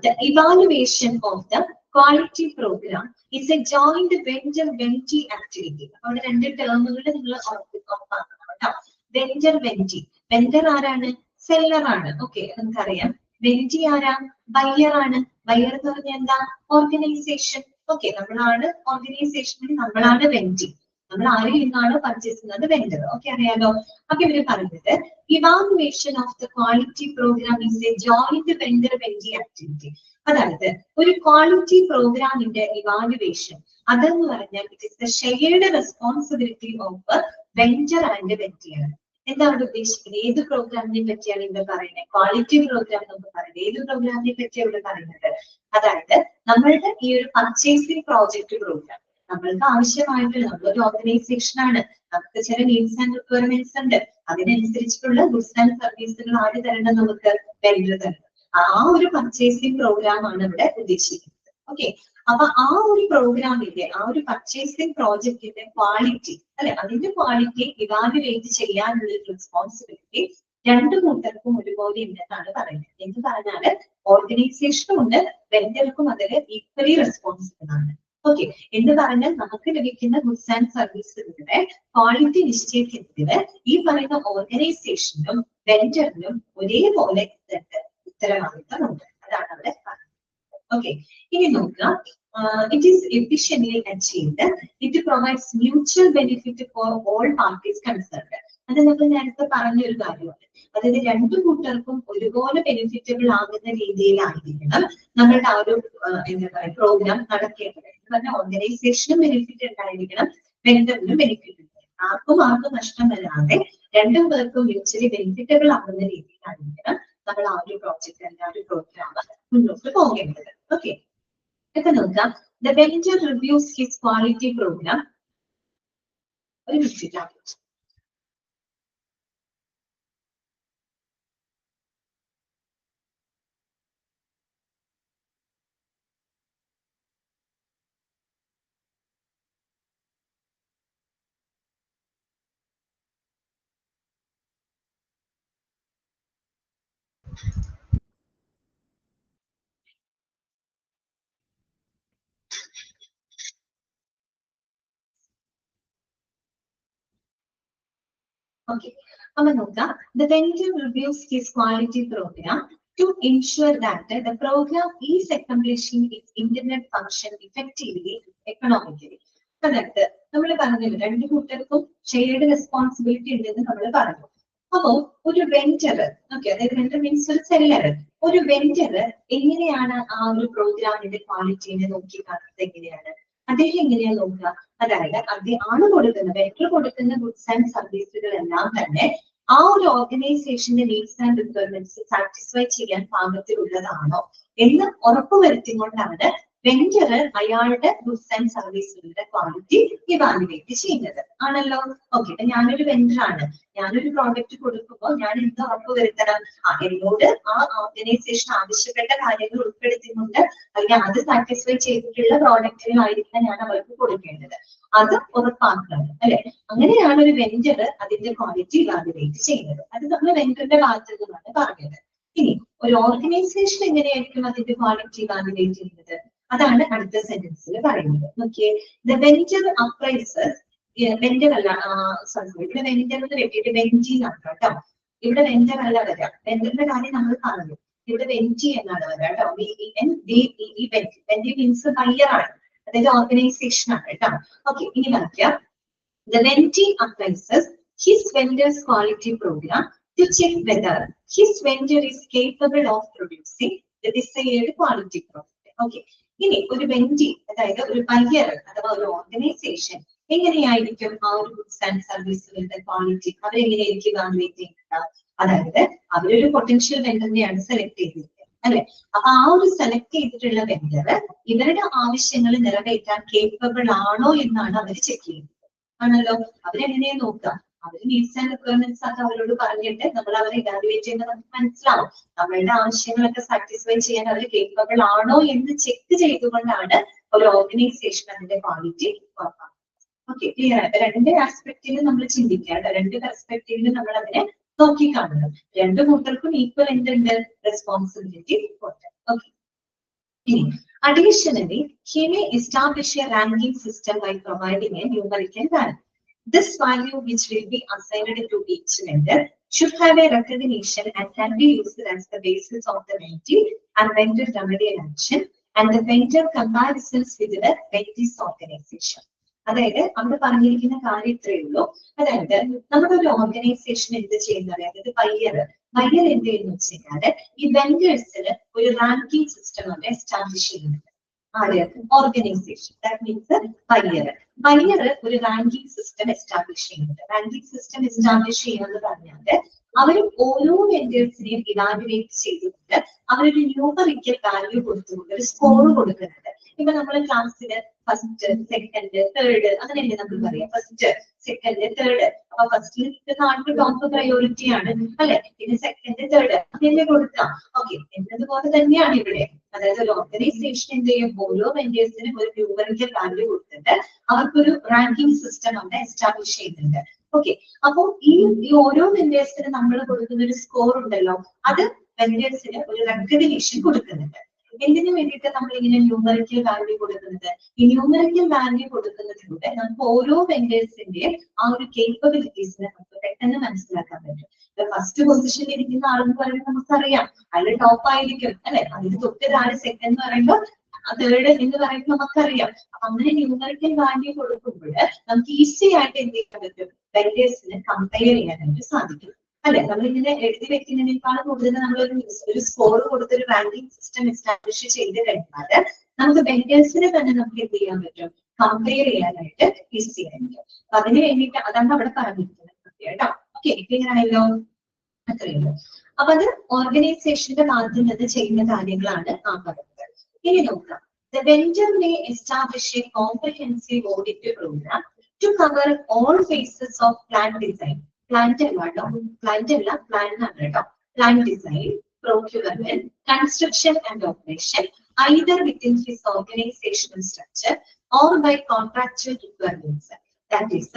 The evaluation of the quality program is a joint vendor-vendee activity. അവിടെ രണ്ട് ടേമുകൾ നിങ്ങൾ ഓർമ്മിക്കണം കേട്ടോ. Venture Wendy. വെണ്ടർ ആരാണ്? സെല്ലർ ആണ്. ഓക്കെ, നമുക്കറിയാം. വെൻഡി ആരാ? ബയ്യർ ആണ്. ബയ്യർ എന്ന് പറഞ്ഞാൽ എന്താ? ഓർഗനൈസേഷൻ. ഓക്കെ, നമ്മളാണ് ഓർഗനൈസേഷനിൽ നമ്മളാണ് വെൻഡി. നമ്മൾ ആരിൽ നിന്നാണ് പർച്ചേസ് ചെയ്യുന്നത്? വെണ്ടർ. ഓക്കെ, അറിയാലോ. അപ്പൊ ഇവര് പറഞ്ഞത് evaluation of the quality program is a joint vendor vendee activity. അതായത് ഒരു ക്വാളിറ്റി പ്രോഗ്രാമിന്റെ ഇവാലുവേഷൻ അതെന്ന് പറഞ്ഞാൽ it is the shared responsibility of vendor and vendee. എന്താ അവിടെ ഉദ്ദേശിക്കുന്നത്? ഏത് പ്രോഗ്രാമിനെ പറ്റിയാണ് ഇവിടെ പറയുന്നത്? ക്വാളിറ്റി പ്രോഗ്രാം നമുക്ക് പറയുന്നത്. ഏത് പ്രോഗ്രാമിനെ പറ്റിയാണ് ഇവിടെ പറയുന്നത്? അതായത് നമ്മളുടെ ഈ ഒരു പർച്ചേസിംഗ് പ്രോജക്ട് പ്രോഗ്രാം നമ്മൾക്ക് ആവശ്യമായിട്ടുള്ള, നമ്മളൊരു ഓർഗനൈസേഷൻ ആണ്, നമുക്ക് ചില നീഡ്സ് ആൻഡ് റിക്വയർമെന്റ്സ് ഉണ്ട്. അതിനനുസരിച്ചിട്ടുള്ള ഗുഡ്സ് ആൻഡ് സർവീസുകൾ ആര് തരണം? നമുക്ക് വെണ്ടർ തരണം. ആ ഒരു പർച്ചേസിംഗ് പ്രോഗ്രാം ആണ് ഇവിടെ ഉദ്ദേശിക്കുന്നത്. ഓക്കെ, അപ്പൊ ആ ഒരു പ്രോഗ്രാമിന്റെ, ആ ഒരു പർച്ചേസിംഗ് പ്രോജക്റ്റിന്റെ ക്വാളിറ്റി അല്ലെ, അതിന്റെ ക്വാളിറ്റി ഇവാലുവേറ്റ് ചെയ്യാനുള്ള റെസ്പോൺസിബിലിറ്റി രണ്ടു കൂട്ടർക്കും ഒരുപോലെ ഉണ്ടെന്നാണ് പറയുന്നത്. എന്ന് പറഞ്ഞാല് ഓർഗനൈസേഷനും ഉണ്ട്, വെണ്ടർക്കും അതിൽ ഈക്വലി റെസ്പോൺസിബിൾ ആണ്. ഓക്കെ, എന്ന് പറഞ്ഞാൽ നമുക്ക് ലഭിക്കുന്ന ഗുഡ്സ് ആൻഡ് സർവീസുകളുടെ ക്വാളിറ്റി നിശ്ചയിക്കുന്നതിന് ഈ പറയുന്ന ഓർഗനൈസേഷനും വെണ്ടറിനും ഒരേപോലെ ഉത്തരവാദിത്തമുണ്ട്. അതാണ് അവിടെ പറയുന്നത്. ഓക്കെ, ഇനി നോക്കാം. It is efficiently achieved. It provides mutual benefit for all parties concerned. അത് നമ്മൾ നേരത്തെ പറഞ്ഞൊരു കാര്യമാണ്. അതായത് രണ്ടു കൂട്ടർക്കും ഒരുപോലെ ബെനിഫിറ്റബിൾ ആകുന്ന രീതിയിലായിരിക്കണം നമ്മളുടെ ആ ഒരു എന്താ പറയുക പ്രോഗ്രാം നടക്കേണ്ടത്. എന്ന് പറഞ്ഞാൽ ഓർഗനൈസേഷനും ബെനിഫിറ്റ് ഉണ്ടായിരിക്കണം, വെണ്ടറിനും ബെനിഫിറ്റ് ഉണ്ടായിരിക്കണം. ആർക്കും നഷ്ടം വരാതെ രണ്ടു പേർക്കും മ്യൂച്വലി ബെനിഫിറ്റബിൾ ആകുന്ന രീതിയിലായിരിക്കണം നമ്മൾ ആ ഒരു പ്രോജക്റ്റ് അല്ലെങ്കിൽ ആ ഒരു പ്രോഗ്രാം മുന്നോട്ട് പോകേണ്ടത്. ഓക്കെ, ഇപ്പൊ നോക്കാം. The vendor reviews his quality program. ഒരു മിനിറ്റ്. Okay, അപ്പൊ നോക്കാം. The vendor reviews his quality program to ensure that the program is accomplishing its intended function effectively, economically. അതായത് നമ്മൾ പറഞ്ഞല്ലോ രണ്ടു കൂട്ടർക്കും ഷെയർഡ് റെസ്പോൺസിബിലിറ്റി ഉണ്ടെന്ന് നമ്മൾ പറഞ്ഞു. അപ്പോ ഒരു വെണ്ടർ, ഓക്കെ, അതായത് വെണ്ടർ മീൻസ് ഒരു സെല്ലർ, ഒരു വെണ്ടർ എങ്ങനെയാണ് ആ ഒരു പ്രോഗ്രാമിന്റെ ക്വാളിറ്റിനെ നോക്കി കാണുന്നത്? എങ്ങനെയാണ് അദ്ദേഹം എങ്ങനെയാ നോക്കുക? അതായത് ആണ് കൊടുക്കുന്ന വെണ്ടർ കൊടുക്കുന്ന ഗുഡ്സ് ആൻഡ് സർവീസുകളെല്ലാം തന്നെ ആ ഒരു ഓർഗനൈസേഷന്റെ നീഡ്സ് ആൻഡ് റിക്വയർമെന്റ്സ് സാറ്റിസ്ഫൈ ചെയ്യാൻ പാകത്തിലുള്ളതാണോ എന്ന് ഉറപ്പുവരുത്തിക്കൊണ്ടാണ് വെണ്ടർ അയാളുടെ ഗുഡ്സ് ആൻഡ് സർവീസുകളുടെ ക്വാളിറ്റി ഇവാലുവേറ്റ് ചെയ്യുന്നത്. ആണല്ലോ. ഓക്കെ, അപ്പൊ ഞാനൊരു വെണ്ടർ ആണ്, ഞാനൊരു പ്രോഡക്റ്റ് കൊടുക്കുമ്പോൾ ഞാൻ എന്ത് ഉറപ്പുവരുത്തണം? എന്നോട് ആ ഓർഗനൈസേഷൻ ആവശ്യപ്പെട്ട കാര്യങ്ങൾ ഉൾപ്പെടുത്തിക്കൊണ്ട് അല്ലെങ്കിൽ അത് സാറ്റിസ്ഫൈ ചെയ്തിട്ടുള്ള പ്രോഡക്റ്റുകളായിരിക്കണം ഞാൻ അവർക്ക് കൊടുക്കേണ്ടത്. അത് ഉറപ്പാക്കണം അല്ലെ. അങ്ങനെയാണ് ഒരു വെണ്ടർ അതിന്റെ ക്വാളിറ്റി ഇവാലുവേറ്റ് ചെയ്യുന്നത്. അത് നമ്മൾ വെണ്ടറിന്റെ ഭാഗത്തു നിന്നാണ് പറഞ്ഞത്. ഇനി ഒരു ഓർഗനൈസേഷൻ എങ്ങനെയായിരിക്കും അതിന്റെ ക്വാളിറ്റി ഇവാലുവേറ്റ് ചെയ്യുന്നത്? അതാണ് അടുത്ത സെന്റൻസിൽ പറയുന്നത്. നോക്കിയേ. The vendor appraises, വെണ്ടർ അല്ല, സോറി, ഇവിടെ വെണ്ടർ എന്ന് വെട്ടിയിട്ട് വെൻഡി ആണ് കേട്ടോ. ഇവിടെ വെണ്ടർ അല്ല വരാം. വെണ്ടറിന്റെ കാര്യം നമ്മൾ പറഞ്ഞു. ഇവിടെ വെൻഡി എന്നാണ് വരാം കേട്ടോ. വെൻഡി മീൻസ് ബയ്യർ ആണ്, അതായത് ഓർഗനൈസേഷൻ ആണ് കേട്ടോ. ഓക്കെ, ഇനി വായിക്കാം. The vendor appraises his vendor's quality program to check whether his vendor is capable of producing the desired quality product. Okay, ഇനി ഒരു വെൻഡി, അതായത് ഒരു ബയ്യർ അഥവാ ഒരു ഓർഗനൈസേഷൻ എങ്ങനെയായിരിക്കും ആ ഒരു ഗുഡ്സ് ആൻഡ് സർവീസുകളുടെ ക്വാളിറ്റി അവരെങ്ങനെയായിരിക്കും ഇവാലുവേറ്റ് ചെയ്യുന്നത്? അതായത് അവരൊരു പൊട്ടൻഷ്യൽ വെണ്ടറിനെയാണ് സെലക്ട് ചെയ്തിരിക്കുന്നത് അല്ലെ. അപ്പൊ ആ ഒരു സെലക്ട് ചെയ്തിട്ടുള്ള വെണ്ടർ ഇവരുടെ ആവശ്യങ്ങൾ നിറവേറ്റാൻ കേപ്പബിൾ ആണോ എന്നാണ് അവർ ചെക്ക് ചെയ്യുന്നത്. ആണല്ലോ. അവരെങ്ങനെയാ നോക്കുക? അവർ നീഡ്സ് ആൻഡ് റിക്വയർമെന്റ്സ് ഒക്കെ അവരോട് പറഞ്ഞിട്ട് നമ്മൾ അവരെ ഇവാലുവേറ്റ് ചെയ്യുന്നത് നമുക്ക് മനസ്സിലാവും. നമ്മളുടെ ആവശ്യങ്ങളൊക്കെ സാറ്റിസ്ഫൈ ചെയ്യാൻ അവർ കേപ്പബിൾ ആണോ എന്ന് ചെക്ക് ചെയ്തുകൊണ്ടാണ് ഒരു ഓർഗനൈസേഷൻ അതിന്റെ ക്വാളിറ്റി ഉറപ്പാക്കുന്നത്. ഓക്കെ, ക്ലിയർ ആണ്. രണ്ട് ആസ്പെക്റ്റിൽ നമ്മൾ ചിന്തിക്കുക, രണ്ട് പെർസ്പെക്റ്റീവിൽ നമ്മൾ അതിനെ നോക്കിക്കാണുന്നത്. രണ്ടു കൂട്ടർക്കും ഈക്വൽ എന്തുണ്ട്? റെസ്പോൺസിബിലിറ്റി ഉണ്ട്. Okay, additionally, he may establish a ranking system by providing a numerical value. This value, which will be assigned to each vendor, should have a recognition and can be used as the basis of the vendor and vendor remedial action and the vendor comparisons with the vendor's organization. അതായത് അവിടെ പറഞ്ഞിരിക്കുന്ന കാര്യം ഇത്രയേ ഉള്ളൂ. അതായത് നമ്മുടെ ഒരു ഓർഗനൈസേഷൻ എന്ത് ചെയ്യുന്നത്, അതായത് ബയ്യർ എന്ത് ചെയ്യുന്നു വെച്ച് കഴിഞ്ഞാല് ഈ വെൻഡേഴ്സിന് ഒരു റാങ്കിങ് സിസ്റ്റം അവിടെ എസ്റ്റാബ്ലിഷ് ചെയ്യുന്നുണ്ട്. ആര്? ഓർഗനൈസേഷൻ. ദാറ്റ് മീൻസ് ബയ്യർ ഒരു റാങ്കിങ് സിസ്റ്റം എസ്റ്റാബ്ലിഷ് ചെയ്യുന്നുണ്ട്. റാങ്കിങ് സിസ്റ്റം എസ്റ്റാബ്ലിഷ് ചെയ്യുന്നത് പറഞ്ഞാല് അവർ ഓരോ വെൻഡേഴ്സിനെയും ഇവാലുവേറ്റ് ചെയ്തുകൊണ്ട് അവരൊരു ന്യൂമറിക്കൽ വാല്യൂ കൊടുത്തുകൊണ്ട് ഒരു സ്കോർ കൊടുക്കുന്നുണ്ട്. ഇപ്പൊ നമ്മള് ക്ലാസ്സില് ഫസ്റ്റ്, സെക്കൻഡ്, തേർഡ് അങ്ങനെയല്ലേ നമ്മൾ പറയാം. First, second, third. അപ്പൊ ഫസ്റ്റിൽ നിൽക്കുന്ന ആൾക്ക് ടോപ്പ് പ്രയോറിറ്റി ആണ് അല്ലെ, പിന്നെ സെക്കൻഡ്, തേർഡ് അങ്ങനെയല്ലേ കൊടുക്കാം. ഓക്കെ, എന്നതുപോലെ തന്നെയാണ് ഇവിടെ. അതായത് ഒരു ഓർഗനൈസേഷൻ എന്ത് ചെയ്യും, ഓരോ വെൻഡേഴ്സിനും ഒരു ന്യൂമറിക്കൽ വാല്യൂ കൊടുത്തിട്ട് അവർക്കൊരു റാങ്കിങ് സിസ്റ്റം അവിടെ എസ്റ്റാബ്ലിഷ് ചെയ്യുന്നുണ്ട്. ഓക്കെ, അപ്പൊ ഈ ഓരോ വെൻഡേഴ്സിനും നമ്മൾ കൊടുക്കുന്ന ഒരു സ്കോർ ഉണ്ടല്ലോ, അത് വെൻഡേഴ്സിന് ഒരു റെക്കഗ്നീഷൻ കൊടുക്കുന്നുണ്ട്. എന്തിനു വേണ്ടിയിട്ട് നമ്മൾ ഇങ്ങനെ ന്യൂമറിക്കൽ വാല്യൂ കൊടുക്കുന്നത്? ഈ ന്യൂമറിക്കൽ വാല്യൂ കൊടുക്കുന്നതിലൂടെ നമുക്ക് ഓരോ വെൻഡേഴ്സിന്റെയും ആ ഒരു കേപ്പബിലിറ്റീസിനെ നമുക്ക് പെട്ടെന്ന് മനസ്സിലാക്കാൻ പറ്റും. ഫസ്റ്റ് പൊസിഷനിൽ ഇരിക്കുന്ന ആളെന്ന് പറയുമ്പോൾ നമുക്കറിയാം അതിൽ ടോപ്പ് ആയിരിക്കും അല്ലെ, അതിന് തൊട്ടൊരാള് സെക്കൻഡ് എന്ന് പറയുമ്പോൾ തേർഡ് എന്ന് പറയുമ്പോൾ നമുക്കറിയാം. അപ്പൊ അങ്ങനെ ന്യൂമറിക്കൽ വാല്യൂ കൊടുക്കുമ്പോൾ നമുക്ക് ഈസി ആയിട്ട് എന്ത് ചെയ്യാൻ പറ്റും, വെൻഡേഴ്സിനെ കമ്പയർ ചെയ്യാനായിട്ട് സാധിക്കും അല്ലെ. നമ്മളിങ്ങനെ എഴുതി വെക്കുന്നതിനേക്കാൾ കൂടുതൽ നമ്മൾ ഒരു സ്കോർ കൊടുത്തൊരു റാങ്കിങ് സിസ്റ്റം എസ്റ്റാബ്ലിഷ് ചെയ്ത് കഴിഞ്ഞാൽ നമുക്ക് വെൻഡേഴ്സിനെ തന്നെ നമുക്ക് എന്ത് ചെയ്യാൻ പറ്റും, കമ്പയർ ചെയ്യാനായിട്ട് ഈസി ആയിരിക്കും. അപ്പൊ അതിന് വേണ്ടിയിട്ട് അതാണ് അവിടെ പറഞ്ഞിരിക്കുന്നത് കേട്ടോ. ഓക്കെ, ക്ലിയർ ആയല്ലോ? അത്രയുള്ളൂ. അപ്പൊ അത് ഓർഗനൈസേഷന്റെ ഭാഗത്ത് നിന്ന് ചെയ്യുന്ന കാര്യങ്ങളാണ് ആ പറയുന്നത്. ഇനി നോക്കാം. The vendor may establish a comprehensive audit program to cover all phases of plant design. Plant design, procurement, construction and operation, either within his organizational structure or by contractual requirements. That is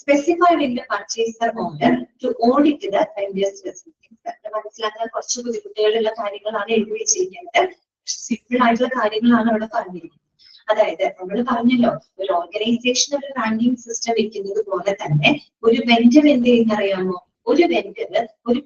specified in the purchaser order to audit the vendor's facilities. മനസ്സിലാക്കാൻ കുറച്ച് ബുദ്ധിമുട്ടുകളുള്ള കാര്യങ്ങളാണ് എഴുതി വെച്ചിരിക്കുന്നത്. സിമ്പിൾ ആയിട്ടുള്ള കാര്യങ്ങളാണ് അവിടെ പറഞ്ഞിരിക്കുന്നത്. അതായത് നമ്മൾ പറഞ്ഞല്ലോ, ഒരു ഓർഗനൈസേഷൻ ഒരു റാങ്കിങ് സിസ്റ്റം വെക്കുന്നത് പോലെ തന്നെ ഒരു വെൻഡർ എന്ത് ചെയ്യുന്ന അറിയാമോ, ഒരു വെൻഡർ ഒരു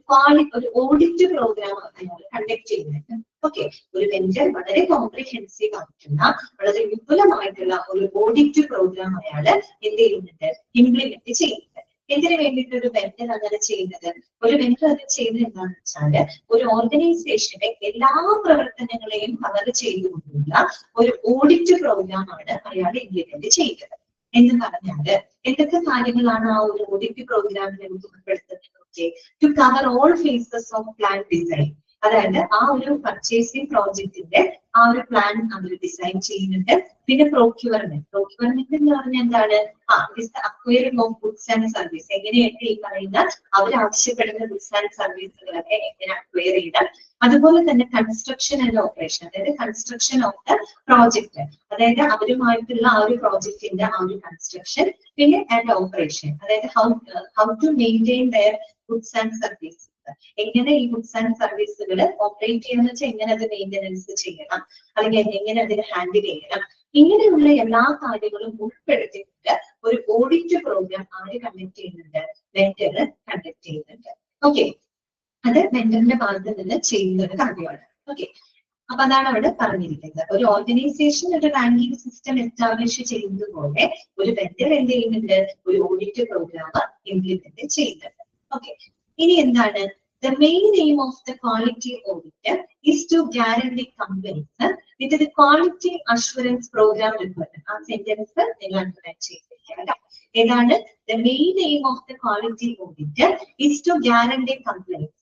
ഓഡിറ്റ് പ്രോഗ്രാം അയാൾ കണ്ടക്ട് ചെയ്യുന്നുണ്ട്. ഓക്കെ, ഒരു വെൻഡർ വളരെ കോംപ്രിഹെൻസീവ് ആയിട്ടുള്ള വളരെ വിപുലമായിട്ടുള്ള ഒരു ഓഡിറ്റ് പ്രോഗ്രാം അയാൾ എന്ത് ചെയ്യുന്നുണ്ട്, ഇംപ്ലിമെന്റ് ചെയ്യുന്നുണ്ട്. എന്തിനു വേണ്ടിയിട്ട് ഒരു വെൻഡർ അങ്ങനെ ചെയ്യുന്നത്? ഒരു വെൻഡർ അത് ചെയ്യുന്നത് എന്താണെന്ന് വെച്ചാല് ഒരു ഓർഗനൈസേഷന്റെ എല്ലാ പ്രവർത്തനങ്ങളെയും കവർ ചെയ്തുകൊണ്ടുള്ള ഒരു ഓഡിറ്റ് പ്രോഗ്രാം ആണ് അയാൾ ഇംപ്ലിമെന്റ് ചെയ്യുന്നത്. എന്ന് പറഞ്ഞാല് എന്തൊക്കെ കാര്യങ്ങളാണ് ആ ഒരു ഓഡിറ്റ് പ്രോഗ്രാമിനെ ഉൾപ്പെടുത്തുന്നത്? To cover all phases of plan design. അതായത് ആ ഒരു പർച്ചേസിംഗ് പ്രോജക്റ്റിന്റെ ആ ഒരു പ്ലാൻ അവർ ഡിസൈൻ ചെയ്യുന്നുണ്ട്. പിന്നെ പ്രോക്യൂർമെന്റ് എന്ന് പറഞ്ഞാൽ എന്താണ്? Acquiring of goods and service. എങ്ങനെയൊക്കെ ഈ പറയുന്ന അവർ ആവശ്യപ്പെടുന്ന ഗുഡ്സ് ആൻഡ് സർവീസുകളൊക്കെ എങ്ങനെ അക്വയർ ചെയ്താൽ, അതുപോലെ തന്നെ കൺസ്ട്രക്ഷൻ ആൻഡ് ഓപ്പറേഷൻ. അതായത് കൺസ്ട്രക്ഷൻ ഓഫ് ദ പ്രോജക്റ്റ്, അതായത് അവരുമായിട്ടുള്ള ആ ഒരു പ്രോജക്റ്റിന്റെ ആ ഒരു കൺസ്ട്രക്ഷൻ, പിന്നെ ആൻഡ് ഓപ്പറേഷൻ, അതായത് how to maintain their goods and services. എങ്ങനെ ഈ ഗുഡ്സ് ആൻഡ് സർവീസുകൾ ഓപ്പറേറ്റ് ചെയ്യണമെന്ന് വെച്ചാൽ എങ്ങനെ അത് മെയിൻ്റനൻസ് ചെയ്യണം, അല്ലെങ്കിൽ എങ്ങനെ അതിനെ ഹാൻഡിൽ ചെയ്യണം, ഇങ്ങനെയുള്ള എല്ലാ കാര്യങ്ങളും ഉൾപ്പെടുത്തിയിട്ട് ഒരു ഓഡിറ്റ് പ്രോഗ്രാം ആര് കണ്ടക്ട് ചെയ്യുന്നുണ്ട്? വെൻഡർ കണ്ടക്ട് ചെയ്യുന്നുണ്ട്. ഓക്കെ, അത് വെൻഡറിന്റെ ഭാഗത്ത് നിന്ന് ചെയ്യുന്ന ഒരു കാര്യമാണ്. ഓക്കെ, അപ്പൊ അതാണ് അവിടെ പറഞ്ഞിരിക്കുന്നത്. ഒരു ഓർഗനൈസേഷൻ ഒരു റാങ്കിങ് സിസ്റ്റം എസ്റ്റാബ്ലിഷ് ചെയ്യുന്നത് പോലെ ഒരു വെൻഡർ എന്ത് ചെയ്യുന്നുണ്ട്? ഒരു ഓഡിറ്റ് പ്രോഗ്രാം ഇംപ്ലിമെന്റ് ചെയ്യുന്നുണ്ട്. ഓക്കെ, ഇനി എന്താണ്? The main aim of the quality auditor is to guarantee companies with the quality assurance program requirement. ആ സെന്റൻസ് നിങ്ങൾ അണ്ടർലൈൻ ചെയ്തിരിക്കുക. ഏതാണ്? The main aim of the quality auditor is to guarantee companies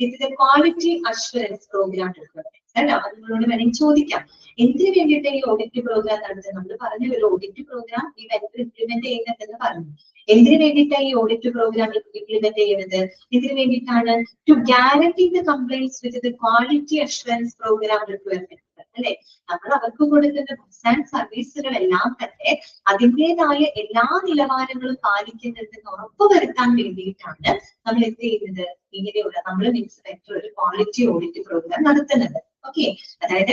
with the quality assurance program requirement. നിങ്ങളോട് വേണമെങ്കിൽ ചോദിക്കാം, എന്തിനു വേണ്ടിയിട്ട് ഈ ഓഡിറ്റ് പ്രോഗ്രാം നടത്തുന്നത്? നമ്മൾ പറഞ്ഞ ഒരു ഓഡിറ്റ് പ്രോഗ്രാം ഈ വെണ്ടർ ഇംപ്ലിമെന്റ് ചെയ്യുന്നുണ്ടെന്ന് പറഞ്ഞു. എന്തിനു വേണ്ടിയിട്ടാണ് ഈ ഓഡിറ്റ് പ്രോഗ്രാം ഇംപ്ലിമെന്റ് ചെയ്യുന്നത്? ഇതിനു വേണ്ടിയിട്ടാണ് to guarantee the compliance with the quality assurance program requirement അല്ലെ. നമ്മൾ അവർക്ക് കൊടുക്കുന്ന ഗുഡ്സ് ആൻഡ് സർവീസുകളെല്ലാം തന്നെ അതിൻ്റെതായ എല്ലാ നിലവാരങ്ങളും പാലിക്കുന്നുണ്ടെന്ന് ഉറപ്പുവരുത്താൻ വേണ്ടിയിട്ടാണ് നമ്മൾ എന്ത് ചെയ്യുന്നത്? ഇങ്ങനെയുള്ള നമ്മൾ ഇൻസ്പെക്ടർ ഒരു ക്വാളിറ്റി ഓഡിറ്റ് പ്രോഗ്രാം നടത്തുന്നത്. ഓക്കെ, അതായത്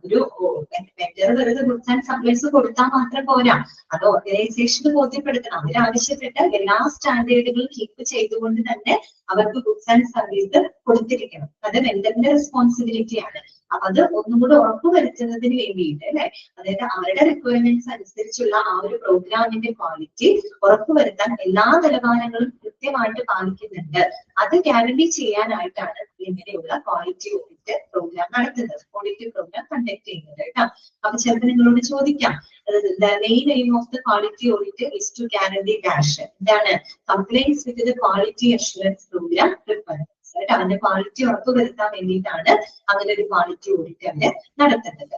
ഒരു വെണ്ടർ വെറുതെ ഗുഡ്സ് ആൻഡ് സപ്ലൈസ് കൊടുത്താൽ മാത്രം പോരാ, അത് ഓർഗനൈസേഷന് ബോധ്യപ്പെടുത്തണം. അവരാവശ്യപ്പെട്ട എല്ലാ സ്റ്റാൻഡേർഡുകളും കീപ്പ് ചെയ്തുകൊണ്ട് തന്നെ അവർക്ക് ഗുഡ്സ് ആൻഡ് സർവീസ് കൊടുത്തിരിക്കണം. അത് വെണ്ടറിന്റെ റെസ്പോൺസിബിലിറ്റിയാണ്. അപ്പൊ അത് ഒന്നും കൂടെ ഉറപ്പുവരുത്തുന്നതിന് വേണ്ടിയിട്ട് അല്ലെ, അതായത് അവരുടെ റിക്വയർമെന്റ്സ് അനുസരിച്ചുള്ള ആ ഒരു പ്രോഗ്രാമിന്റെ ക്വാളിറ്റി ഉറപ്പുവരുത്താൻ എല്ലാ നിലവാരങ്ങളും കൃത്യമായിട്ട് പാലിക്കുന്നുണ്ട്. അത് ഗ്യാരണ്ടി ചെയ്യാനായിട്ടാണ് ഇങ്ങനെയുള്ള ക്വാളിറ്റി ഓഡിറ്റ് പ്രോഗ്രാം നടത്തുന്നത്, ഓഡിറ്റ് പ്രോഗ്രാം കണ്ടക്ട് ചെയ്യുന്നത് കേട്ടോ. അപ്പൊ ചിലപ്പോൾ നിങ്ങളോട് ചോദിക്കാം, the main aim of the quality audit is to guarantee dash. എന്താണ്? Compliance with the quality assurance program requirements. അതിന്റെ ക്വാളിറ്റി ഉറപ്പുവരുത്താൻ വേണ്ടിയിട്ടാണ് അങ്ങനെ ഒരു ക്വാളിറ്റി ഓഡിറ്റ് അവര് നടത്തുന്നത്.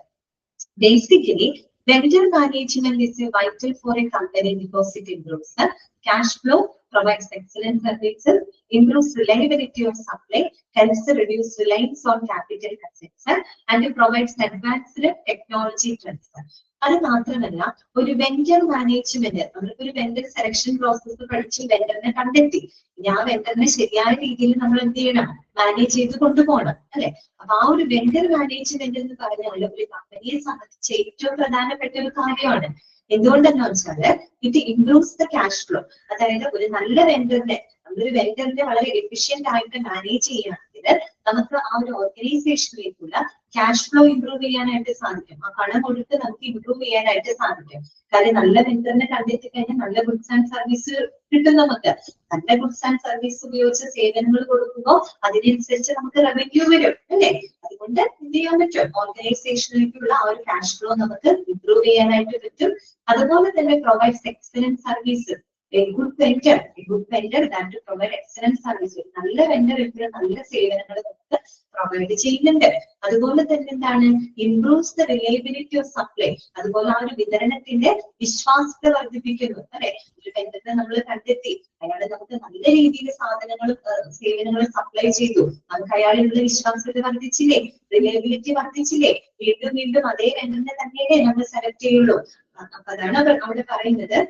Basically vendor management is vital for a company because it improves the cash flow, provides excellent services, improves reliability of supply, helps reduce reliance on capital assets, and provides advanced technology transfer. അത് മാത്രമല്ല, ഒരു വെണ്ടർ മാനേജ്മെന്റ്, നമ്മളിപ്പോ ഒരു വെണ്ടർ സെലക്ഷൻ പ്രോസസ്സ് പഠിച്ച് വെണ്ടറിനെ കണ്ടെത്തി, ആ വെണ്ടറിനെ ശരിയായ രീതിയിൽ നമ്മൾ എന്ത് ചെയ്യണം? മാനേജ് ചെയ്ത് കൊണ്ടുപോകണം അല്ലെ. അപ്പൊ ആ ഒരു വെണ്ടർ മാനേജ്മെന്റ് എന്ന് പറഞ്ഞാൽ ഒരു കമ്പനിയെ സംബന്ധിച്ച് ഏറ്റവും പ്രധാനപ്പെട്ട ഒരു കാര്യമാണ്. എന്തുകൊണ്ടെന്ന് വെച്ചാല് it improves the cash flow. അതായത് ഒരു നല്ല വെണ്ടറിനെ, നമ്മളൊരു വെണ്ടറിനെ വളരെ എഫിഷ്യന്റ് ആയിട്ട് മാനേജ് ചെയ്യുകയാണെങ്കിൽ നമുക്ക് ആ ഒരു ഓർഗനൈസേഷനിലേക്കുള്ള ക്യാഷ് ഫ്ലോ ഇംപ്രൂവ് ചെയ്യാനായിട്ട് സാധിക്കും. ആ പണം കൊടുത്ത് നമുക്ക് ഇംപ്രൂവ് ചെയ്യാനായിട്ട് സാധിക്കും. കാര്യം നല്ല വെണ്ടറിനെ കണ്ടെത്തി കഴിഞ്ഞാൽ നല്ല ഗുഡ്സ് ആൻഡ് സർവീസ് കിട്ടും. നമുക്ക് നല്ല ഗുഡ്സ് ആൻഡ് സർവീസ് ഉപയോഗിച്ച് സേവനങ്ങൾ കൊടുക്കുമ്പോൾ അതിനനുസരിച്ച് നമുക്ക് റവന്യൂ വരും അല്ലെ. അതുകൊണ്ട് എന്ത് ചെയ്യാൻ പറ്റും? ഓർഗനൈസേഷനിലേക്കുള്ള ആ ഒരു ക്യാഷ് ഫ്ലോ നമുക്ക് ഇംപ്രൂവ് ചെയ്യാനായിട്ട് പറ്റും. അതുപോലെ തന്നെ provides excellent service. A good vendor that to provide excellent service. നല്ല വെണ്ടർ എപ്പോഴും നല്ല സേവനങ്ങൾ നമുക്ക് പ്രൊവൈഡ് ചെയ്യുന്നുണ്ട്. അതുപോലെ തന്നെ എന്താണ്? Improves the reliability of supply. അതുപോലെ ആ ഒരു വിതരണത്തിന്റെ വിശ്വാസ്യത വർദ്ധിപ്പിക്കുന്നു അല്ലെ. ഒരു വെണ്ടറിനെ നമ്മൾ കണ്ടെത്തി, അയാളെ നമുക്ക് നല്ല രീതിയിൽ സാധനങ്ങളും സേവനങ്ങളും സപ്ലൈ ചെയ്തു, നമുക്ക് അയാളിലുള്ള വിശ്വാസ്യത വർദ്ധിച്ചില്ലേ, റിലയബിലിറ്റി വർദ്ധിച്ചില്ലേ, വീണ്ടും വീണ്ടും അതേ വെണ്ടറിനെ തന്നെയല്ലേ നമ്മൾ സെലക്ട് ചെയ്യുള്ളൂ. അപ്പൊ അതാണ് അവിടെ പറയുന്നത്,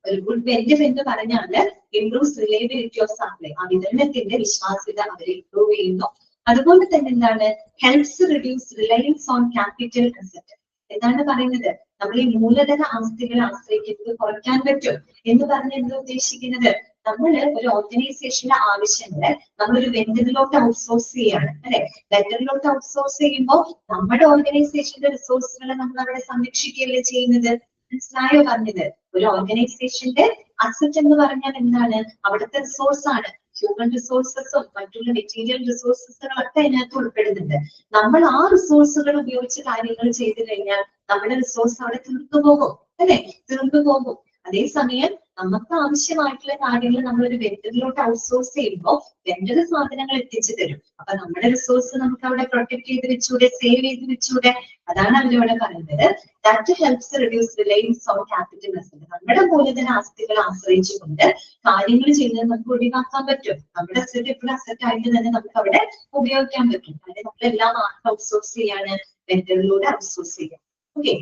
ഒരു ഗുഡ് വെണ്ടർ എന്ന് പറഞ്ഞാല് ഇംപ്രൂവ്സ് റിലയബിലിറ്റി ഓഫ് സപ്ലൈ. ആ വിതരണത്തിന്റെ വിശ്വാസ്യത അവർ ഇംപ്രൂവ് ചെയ്യുന്നു. അതുപോലെ തന്നെ എന്താണ്? Helps reduce Reliance on capital asset. എന്താണ് പറയുന്നത്? നമ്മൾ ഈ മൂലധന ആസ്തികളെ ആശ്രയിക്കുന്നത് കുറയ്ക്കാൻ പറ്റും എന്ന് പറഞ്ഞ് എന്താ ഉദ്ദേശിക്കുന്നത്? നമ്മൾ ഒരു ഓർഗനൈസേഷന്റെ ആവശ്യങ്ങളെ നമ്മളൊരു വെണ്ടറിലോട്ട് ഔട്ട്സോഴ്സ് ചെയ്യാണ് അല്ലെ. വെണ്ടറിലോട്ട് ഔട്ട്സോഴ്സ് ചെയ്യുമ്പോൾ നമ്മുടെ ഓർഗനൈസേഷന്റെ റിസോഴ്സുകളെ നമ്മൾ അവിടെ സംരക്ഷിക്കുകയല്ലേ ചെയ്യുന്നത്. മനസ്സിലായോ പറഞ്ഞത്? ഒരു ഓർഗനൈസേഷന്റെ അസറ്റ് എന്ന് പറഞ്ഞാൽ എന്താണ്? അവിടുത്തെ റിസോഴ്സ് ആണ്. ഹ്യൂമൻ റിസോഴ്സസും മറ്റുള്ള മെറ്റീരിയൽ റിസോഴ്സസുകളൊക്കെ അതിനകത്ത് ഉൾപ്പെടുന്നുണ്ട്. നമ്മൾ ആ റിസോഴ്സുകൾ ഉപയോഗിച്ച് കാര്യങ്ങൾ ചെയ്തു കഴിഞ്ഞാൽ നമ്മുടെ റിസോഴ്സ് അവിടെ തീർന്നു പോകും അല്ലെ, തീർന്നു പോകും. അതേസമയം നമുക്ക് ആവശ്യമായിട്ടുള്ള കാര്യങ്ങൾ നമ്മളൊരു വെണ്ടറിലോട്ട് ഔട്ട്സോഴ്സ് ചെയ്യുമ്പോൾ വെണ്ടർ സാധനങ്ങൾ എത്തിച്ചു തരും. അപ്പൊ നമ്മുടെ റിസോഴ്സ് നമുക്ക് അവിടെ പ്രൊട്ടക്ട് ചെയ്ത് വെച്ചൂടെ, സേവ് ചെയ്ത് വെച്ചൂടെ. അതാണ് അവരിവിടെ പറയുന്നത്. That helps reduce Reliance on capital asset. നമ്മുടെ മൂലധന ആസ്തികളെ ആശ്രയിച്ചുകൊണ്ട് കാര്യങ്ങൾ ചെയ്യുന്നത് നമുക്ക് ഒഴിവാക്കാൻ പറ്റും. നമ്മുടെ അസറ്റ് എപ്പോഴും അസറ്റ് ആയിട്ട് തന്നെ നമുക്ക് അവിടെ ഉപയോഗിക്കാൻ പറ്റും. അതായത് നമ്മളെല്ലാം ഔട്ട്സോഴ്സ് ചെയ്യാണ്, വെണ്ടറിലൂടെ ഔട്ട്സോഴ്സ് ചെയ്യാം. ഓക്കെ,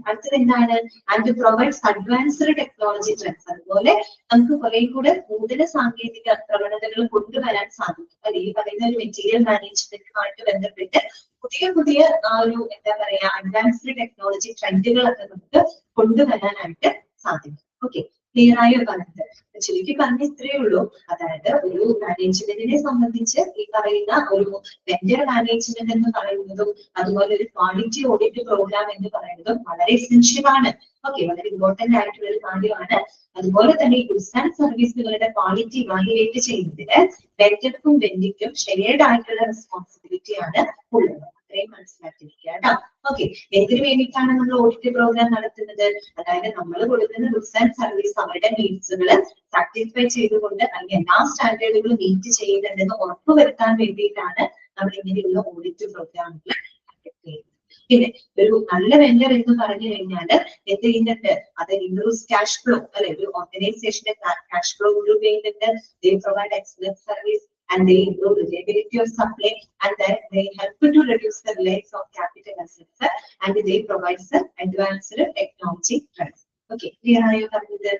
അടുത്തത് എന്താണ്? And provides advanced technology trends. അതുപോലെ നമുക്ക് കുറെ കൂടെ നൂതന സാങ്കേതിക പ്രവണതകൾ കൊണ്ടുവരാൻ സാധിക്കും. അല്ലെ, ഈ പറയുന്ന ഒരു മെറ്റീരിയൽ മാനേജ്മെന്റുമായിട്ട് ബന്ധപ്പെട്ട് പുതിയ പുതിയ ആ ഒരു എന്താ പറയാ അഡ്വാൻസ്ഡ് ടെക്നോളജി ട്രെൻഡുകളൊക്കെ നമുക്ക് കൊണ്ടുവരാനായിട്ട് സാധിക്കും. ഓക്കെ, ക്ലിയർ ആയോ പറഞ്ഞത്? ശരിക്കും പറഞ്ഞ ഇത്രയേ ഉള്ളൂ. അതായത് ഒരു മാനേജ്മെന്റിനെ സംബന്ധിച്ച് ഈ പറയുന്ന ഒരു വെണ്ടർ മാനേജ്മെന്റ് എന്ന് പറയുന്നതും അതുപോലെ ഒരു ക്വാളിറ്റി ഓഡിറ്റ് പ്രോഗ്രാം എന്ന് പറയുന്നതും വളരെ എസെൻഷ്യൽ ആണ്. ഓക്കെ, വളരെ ഇമ്പോർട്ടന്റ് ആയിട്ടുള്ള ഒരു കാര്യമാണ്. അതുപോലെ തന്നെ ഈ ഗുഡ്സ് ആൻഡ് സർവീസുകളുടെ ക്വാളിറ്റി ഇവാലുവേറ്റ് ചെയ്യുന്നതിന് വെണ്ടർക്കും വെൻഡിക്കും ഷെയർഡ് ആയിട്ടുള്ള റെസ്പോൺസിബിലിറ്റി ആണ് ഉള്ളത്. അത്രയും മനസ്സിലാക്കിയിരിക്കുക കേട്ടോ. ഓക്കെ, എന്തിനു വേണ്ടിയിട്ടാണ് നമ്മൾ ഓഡിറ്റ് പ്രോഗ്രാം നടത്തുന്നത്? അതായത് നമ്മൾ കൊടുക്കുന്ന ഗുഡ്സ് ആൻഡ് സർവീസ് അവരുടെ നീഡ്സുകൾ സാറ്റിസ്ഫൈ ചെയ്തുകൊണ്ട് അല്ലെങ്കിൽ എല്ലാ സ്റ്റാൻഡേർഡുകളും മീറ്റ് ചെയ്യുന്നുണ്ടെന്ന് ഉറപ്പുവരുത്താൻ വേണ്ടിയിട്ടാണ് നമ്മൾ ഇങ്ങനെയുള്ള ഓഡിറ്റ് പ്രോഗ്രാമുകൾ കണ്ടക്ട് ചെയ്യുന്നത്. പിന്നെ ഒരു നല്ല വെണ്ടർ എന്ന് പറഞ്ഞു കഴിഞ്ഞാൽ എന്ത് ചെയ്യുന്നുണ്ട്, അത് ഇംപ്രൂവ്സ് ക്യാഷ് ഫ്ലോ അല്ലെ, ഒരു ഓർഗനൈസേഷന്റെ ക്യാഷ് ഫ്ലോ ഇംപ്രൂവ് ചെയ്യുന്നുണ്ട്. They provide excellent service and they improve reliability of supply, and then they help to reduce the reliance of capital assets, and they provide advanced technology trends. Okay, clear ആയോ പറഞ്ഞത്?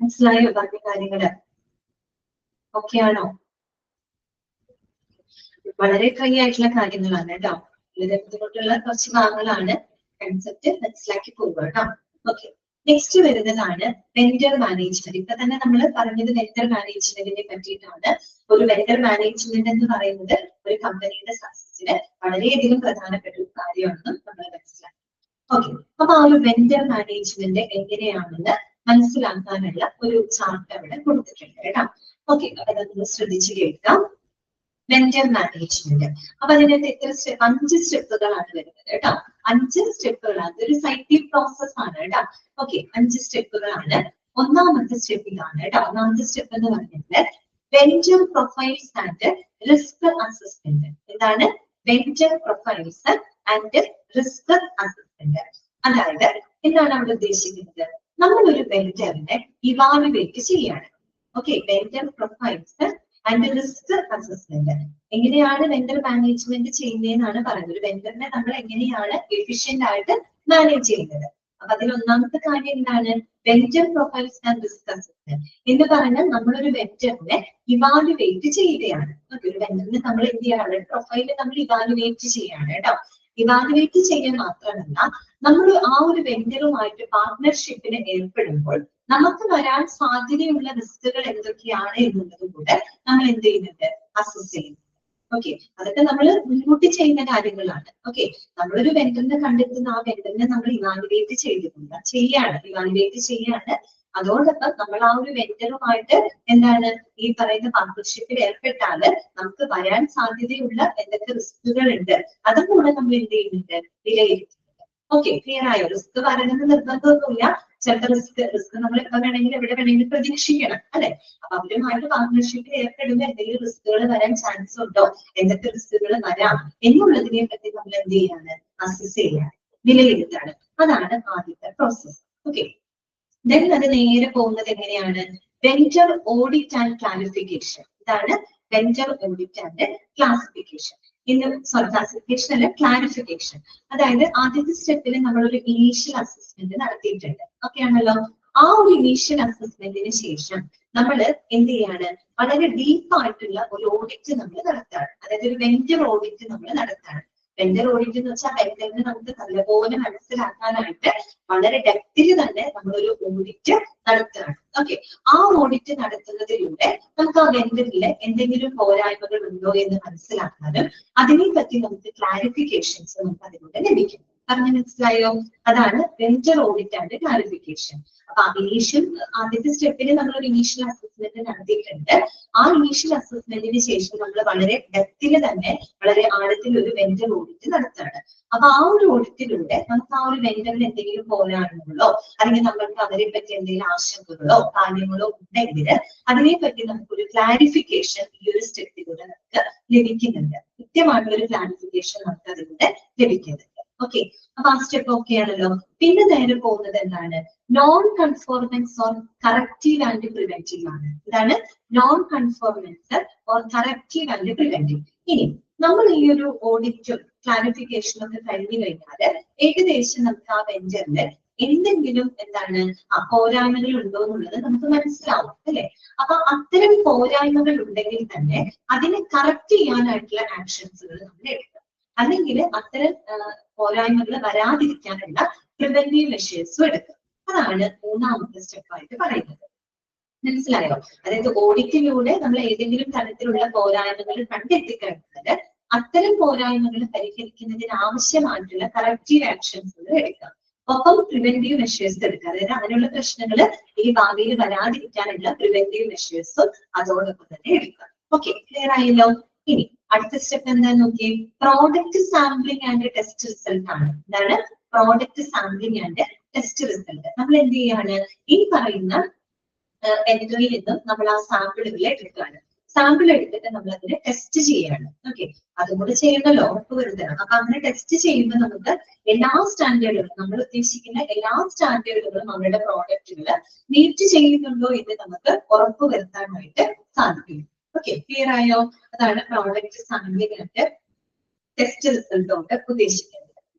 മനസ്സിലായോ പറഞ്ഞ കാര്യങ്ങള്? ഓക്കെ ആണോ? വളരെ ട്രൈ ആയിട്ടുള്ള കാര്യങ്ങളാണ് കേട്ടോ. ഇതിനെ ബുദ്ധിമുട്ടുള്ള കുറച്ച് ഭാഗങ്ങളാണ്. കൺസെപ്റ്റ് മനസ്സിലാക്കി പോവുക കേട്ടോ. ഓക്കെ, നെക്സ്റ്റ് വരുന്നതാണ് വെണ്ടർ മാനേജ്മെന്റ്. ഇപ്പൊ തന്നെ നമ്മൾ പറഞ്ഞത് വെണ്ടർ മാനേജ്മെന്റിനെ പറ്റിയിട്ടാണ്. ഒരു വെണ്ടർ മാനേജ്മെന്റ് എന്ന് പറയുന്നത് ഒരു കമ്പനിയുടെ സക്സസിന് വളരെയധികം പ്രധാനപ്പെട്ട ഒരു കാര്യമാണെന്ന് നമ്മൾ മനസ്സിലാക്കി. ഓക്കെ, അപ്പൊ ആ ഒരു വെണ്ടർ മാനേജ്മെന്റ് എങ്ങനെയാണെന്ന് മനസ്സിലാക്കാനുള്ള ഒരു ചാർട്ട് അവിടെ കൊടുത്തിട്ടുണ്ട് കേട്ടോ. ഓക്കെ, അപ്പൊ അതൊന്ന് ശ്രദ്ധിച്ചു കേൾക്കാം. Vendor management. അപ്പൊ അതിനകത്ത് എത്ര സ്റ്റെപ്പ്? 5 സ്റ്റെപ്പുകളാണ് വരുന്നത് കേട്ടോ. 5 സ്റ്റെപ്പുകളാണ്. ഇതൊരു സൈക്ലിക് പ്രോസസ് ആണ് കേട്ടോ. ഓക്കെ, 5 സ്റ്റെപ്പുകളാണ്. ഒന്നാമത്തെ സ്റ്റെപ്പ് ഇതാണ് കേട്ടോ. ഒന്നാമത്തെ സ്റ്റെപ്പ് എന്ന് പറഞ്ഞാൽ vendor profiles and risk assessment. എന്താണ് vendor profiles and risk assessment? അതായത് എന്താണ് അവിടെ ഉദ്ദേശിക്കുന്നത്? നമ്മളൊരു വെണ്ടറിനെ ഇവാലുവേറ്റ് ചെയ്യാണ്. Okay, vendor profiles and risk assessment. എങ്ങനെയാണ് വെണ്ടർ മാനേജ്മെന്റ് ചെയ്യുന്നതെന്നാണ് പറയുന്നത്. ഒരു വെണ്ടറിനെ നമ്മൾ എങ്ങനെയാണ് എഫിഷ്യന്റ് ആയിട്ട് മാനേജ് ചെയ്യുന്നത്. അപ്പൊ അതിൽ ഒന്നാമത്തെ കാര്യം എന്താണ്? Vendor profiles and risk assessment എന്ന് പറഞ്ഞാൽ നമ്മളൊരു വെണ്ടറിനെ ഇവാലുവേറ്റ് ചെയ്യുകയാണ്. ഒരു വെണ്ടറിനെ നമ്മൾ എന്ത് ചെയ്യാണ്? പ്രൊഫൈല് നമ്മൾ ഇവാലുവേറ്റ് ചെയ്യാണ് കേട്ടോ. ഇവാലുവേറ്റ് ചെയ്യാൻ മാത്രമല്ല, നമ്മൾ ആ ഒരു വെണ്ടറുമായിട്ട് പാർട്ട്ണർഷിപ്പിന് ഏർപ്പെടുമ്പോൾ നമുക്ക് വരാൻ സാധ്യതയുള്ള റിസ്കുകൾ എന്തൊക്കെയാണ് എന്നുള്ളത് കൂടെ നമ്മൾ എന്ത് ചെയ്യുന്നുണ്ട്? അസസ് ചെയ്യുന്നു. ഓക്കെ, അതൊക്കെ നമ്മൾ മുൻകൂട്ടി ചെയ്യുന്ന കാര്യങ്ങളാണ്. ഓക്കെ, നമ്മളൊരു വെണ്ടറിനെ കണ്ടെത്തുന്ന ആ വെണ്ടറിനെ നമ്മൾ ഇവാലുവേറ്റ് ഇവാലുവേറ്റ് ചെയ്യാണ്. അതോടൊപ്പം നമ്മൾ ആ ഒരു വെണ്ടറുമായിട്ട് എന്താണ് ഈ പറയുന്ന പാർട്ണർഷിപ്പിൽ ഏർപ്പെട്ടാല് നമുക്ക് വരാൻ സാധ്യതയുള്ള എന്തൊക്കെ റിസ്കുകൾ ഉണ്ട് അതും കൂടെ നമ്മൾ എന്ത് ചെയ്യുന്നുണ്ട്? വിലയിരുത്തുന്നുണ്ട്. ഓക്കെ, ക്ലിയർ ആയോ? റിസ്ക് വരണമെന്ന് നിർബന്ധമൊന്നുമില്ല. ചിലപ്പോൾ റിസ്ക് നമ്മൾ എപ്പോൾ വേണമെങ്കിലും എവിടെ വേണമെങ്കിലും പ്രതീക്ഷിക്കണം അല്ലെ. അപ്പൊ അവരുമായിട്ട് പാർട്ണർഷിപ്പിൽ ഏർപ്പെടുമ്പോൾ എന്തെങ്കിലും റിസ്കുകൾ വരാൻ ചാൻസ് ഉണ്ടോ, എന്തൊക്കെ റിസ്കുകൾ വരാം എന്നുള്ളതിനെ പറ്റി നമ്മൾ എന്ത് ചെയ്യാണ്? അസസ് ചെയ്യാണ്, വിലയിരുത്താണ്. അതാണ് ആദ്യത്തെ പ്രോസസ്. ഓക്കെ, ദെൻ അത് നേരെ പോകുന്നത് എങ്ങനെയാണ്? Vendor audit and clarification. ഇതാണ് vendor audit and classification. Classification അല്ല, ക്ലാരിഫിക്കേഷൻ. അതായത് ആദ്യത്തെ സ്റ്റെപ്പിൽ നമ്മളൊരു ഇനീഷ്യൽ അസസ്മെന്റ് നടത്തിയിട്ടുണ്ട്. ഓക്കെ ആണല്ലോ. ആ ഒരു ഇനീഷ്യൽ അസസ്മെന്റിന് ശേഷം നമ്മൾ എന്ത് ചെയ്യാണ്? വളരെ ഡീപ്പായിട്ടുള്ള ഒരു ഓഡിറ്റ് നമ്മൾ നടത്താണ്. അതായത് ഒരു വെണ്ടർ ഓഡിറ്റ് നമ്മൾ നടത്താണ്. വെണ്ടർ ഓഡിറ്റ് എന്ന് വെച്ചാൽ വെണ്ടറിനെ നമുക്ക് നല്ലപോലെ മനസ്സിലാക്കാനായിട്ട് വളരെ ഡെപ്തിൽ തന്നെ നമ്മളൊരു ഓഡിറ്റ് നടത്തുകയാണ്. ഓക്കെ, ആ ഓഡിറ്റ് നടത്തുന്നതിലൂടെ നമുക്ക് ആ വെണ്ടറിലെ എന്തെങ്കിലും പോരായ്മകൾ ഉണ്ടോ എന്ന് മനസ്സിലാക്കാനും അതിനെപ്പറ്റി നമുക്ക് ക്ലാരിഫിക്കേഷൻസ് നമുക്ക് അതിലൂടെ ലഭിക്കും. പറഞ്ഞു മനസ്സിലായോ? അതാണ് വെണ്ടർ ഓഡിറ്റ് ആൻഡ് ക്ലാരിഫിക്കേഷൻ. അപ്പൊ ആദ്യത്തെ സ്റ്റെപ്പിൽ നമ്മളൊരു ഇനീഷ്യൽ അസസ്മെന്റ് നടത്തിയിട്ടുണ്ട്. ആ ഇനീഷ്യൽ അസസ്മെന്റിന് ശേഷം നമ്മൾ വളരെ ഡെപ്തിൽ തന്നെ വളരെ ആഴത്തിൽ ഒരു വെണ്ടർ ഓഡിറ്റ് നടത്തുകയാണ്. അപ്പൊ ആ ഒരു ഓഡിറ്റിലൂടെ നമുക്ക് ആ ഒരു വെണ്ടറിന് എന്തെങ്കിലും പോരായ്മകളോ അല്ലെങ്കിൽ നമ്മൾക്ക് അവരെ പറ്റി എന്തെങ്കിലും ആശങ്കകളോ കാര്യങ്ങളോ ഉണ്ടെങ്കിൽ അതിനെപ്പറ്റി നമുക്കൊരു ക്ലാരിഫിക്കേഷൻ ഈ ഒരു സ്റ്റെപ്പിലൂടെ നമുക്ക് ലഭിക്കുന്നുണ്ട്. കൃത്യമായിട്ടുള്ള ഒരു ക്ലാരിഫിക്കേഷൻ നമുക്ക് അതിലൂടെ ലഭിക്കുന്നുണ്ട്. ഓക്കെ, അപ്പൊ ആ സ്റ്റെപ്പ് ഓക്കെ ആണല്ലോ. പിന്നെ നേരെ പോകുന്നത് എന്താണ്? Non conformance or corrective and preventive ആണ്. ഇതാണ് non conformance or corrective and preventive. ഇനി നമ്മൾ ഈ ഒരു ഓഡിറ്റും ക്ലാരിഫിക്കേഷനും ഒക്കെ കഴിഞ്ഞു കഴിഞ്ഞാൽ ഏകദേശം നമുക്ക് ആ വെണ്ടറിൽ എന്തെങ്കിലും എന്താണ് പോരായ്മകൾ ഉണ്ടോ എന്നുള്ളത് നമുക്ക് മനസ്സിലാവും അല്ലെ. അപ്പൊ അത്തരം പോരായ്മകൾ ഉണ്ടെങ്കിൽ തന്നെ അതിനെ കറക്റ്റ് ചെയ്യാനായിട്ടുള്ള ആക്ഷൻസുകൾ നമ്മൾ എടുക്കണം. അല്ലെങ്കിൽ അത്തരം പോരായ്മകൾ വരാതിരിക്കാനുള്ള പ്രിവെന്റീവ് മെഷേഴ്സും എടുക്കും. അതാണ് മൂന്നാമത്തെ സ്റ്റെപ്പായിട്ട് പറയുന്നത്. മനസ്സിലായോ? അതായത് ഓഡിറ്റിലൂടെ നമ്മൾ ഏതെങ്കിലും തരത്തിലുള്ള പോരായ്മകൾ കണ്ടെത്തിക്കഴിഞ്ഞാൽ അത്തരം പോരായ്മകൾ പരിഹരിക്കുന്നതിന് ആവശ്യമായിട്ടുള്ള കറക്റ്റീവ് ആക്ഷൻസുകൾ എടുക്കാം. ഒപ്പം പ്രിവെന്റീവ് മെഷേഴ്സ് എടുക്കുക. അതായത് അങ്ങനെയുള്ള പ്രശ്നങ്ങൾ ഈ ഭാവിയിൽ വരാതിരിക്കാനുള്ള പ്രിവെന്റീവ് മെഷേഴ്സും അതോടൊപ്പം തന്നെ എടുക്കാം. ഓക്കെ, ക്ലിയർ ആയല്ലോ. ഇനി അടുത്ത സ്റ്റെപ്പ് എന്താന്ന് നോക്കിയേ. Product sampling and test result ആണ്. എന്താണ് product sampling and test result? നമ്മൾ എന്ത് ചെയ്യാണ്? ഈ പറയുന്ന വെണ്ടറിൽ നിന്നും നമ്മൾ ആ സാമ്പിളുകളെ എടുക്കുകയാണ്. സാമ്പിൾ എടുത്തിട്ട് നമ്മൾ അതിനെ ടെസ്റ്റ് ചെയ്യാണ്. ഓക്കെ, അതും കൂടെ ചെയ്യണമല്ലോ, ഉറപ്പ് വരുത്തണം. അപ്പൊ അങ്ങനെ ടെസ്റ്റ് ചെയ്യുമ്പോൾ നമുക്ക് എല്ലാ സ്റ്റാൻഡേർഡുകളും, നമ്മൾ ഉദ്ദേശിക്കുന്ന എല്ലാ സ്റ്റാൻഡേർഡുകളും നമ്മുടെ പ്രോഡക്റ്റുകൾ മീറ്റ് ചെയ്യുന്നുണ്ടോ എന്ന് നമുക്ക് ഉറപ്പ് വരുത്താനായിട്ട് സാധിക്കും. ഓക്കെ, ക്ലിയർ ആയോ? അതാണ് product sampling and test result കൊണ്ട് ഉദ്ദേശിക്കുന്നത്.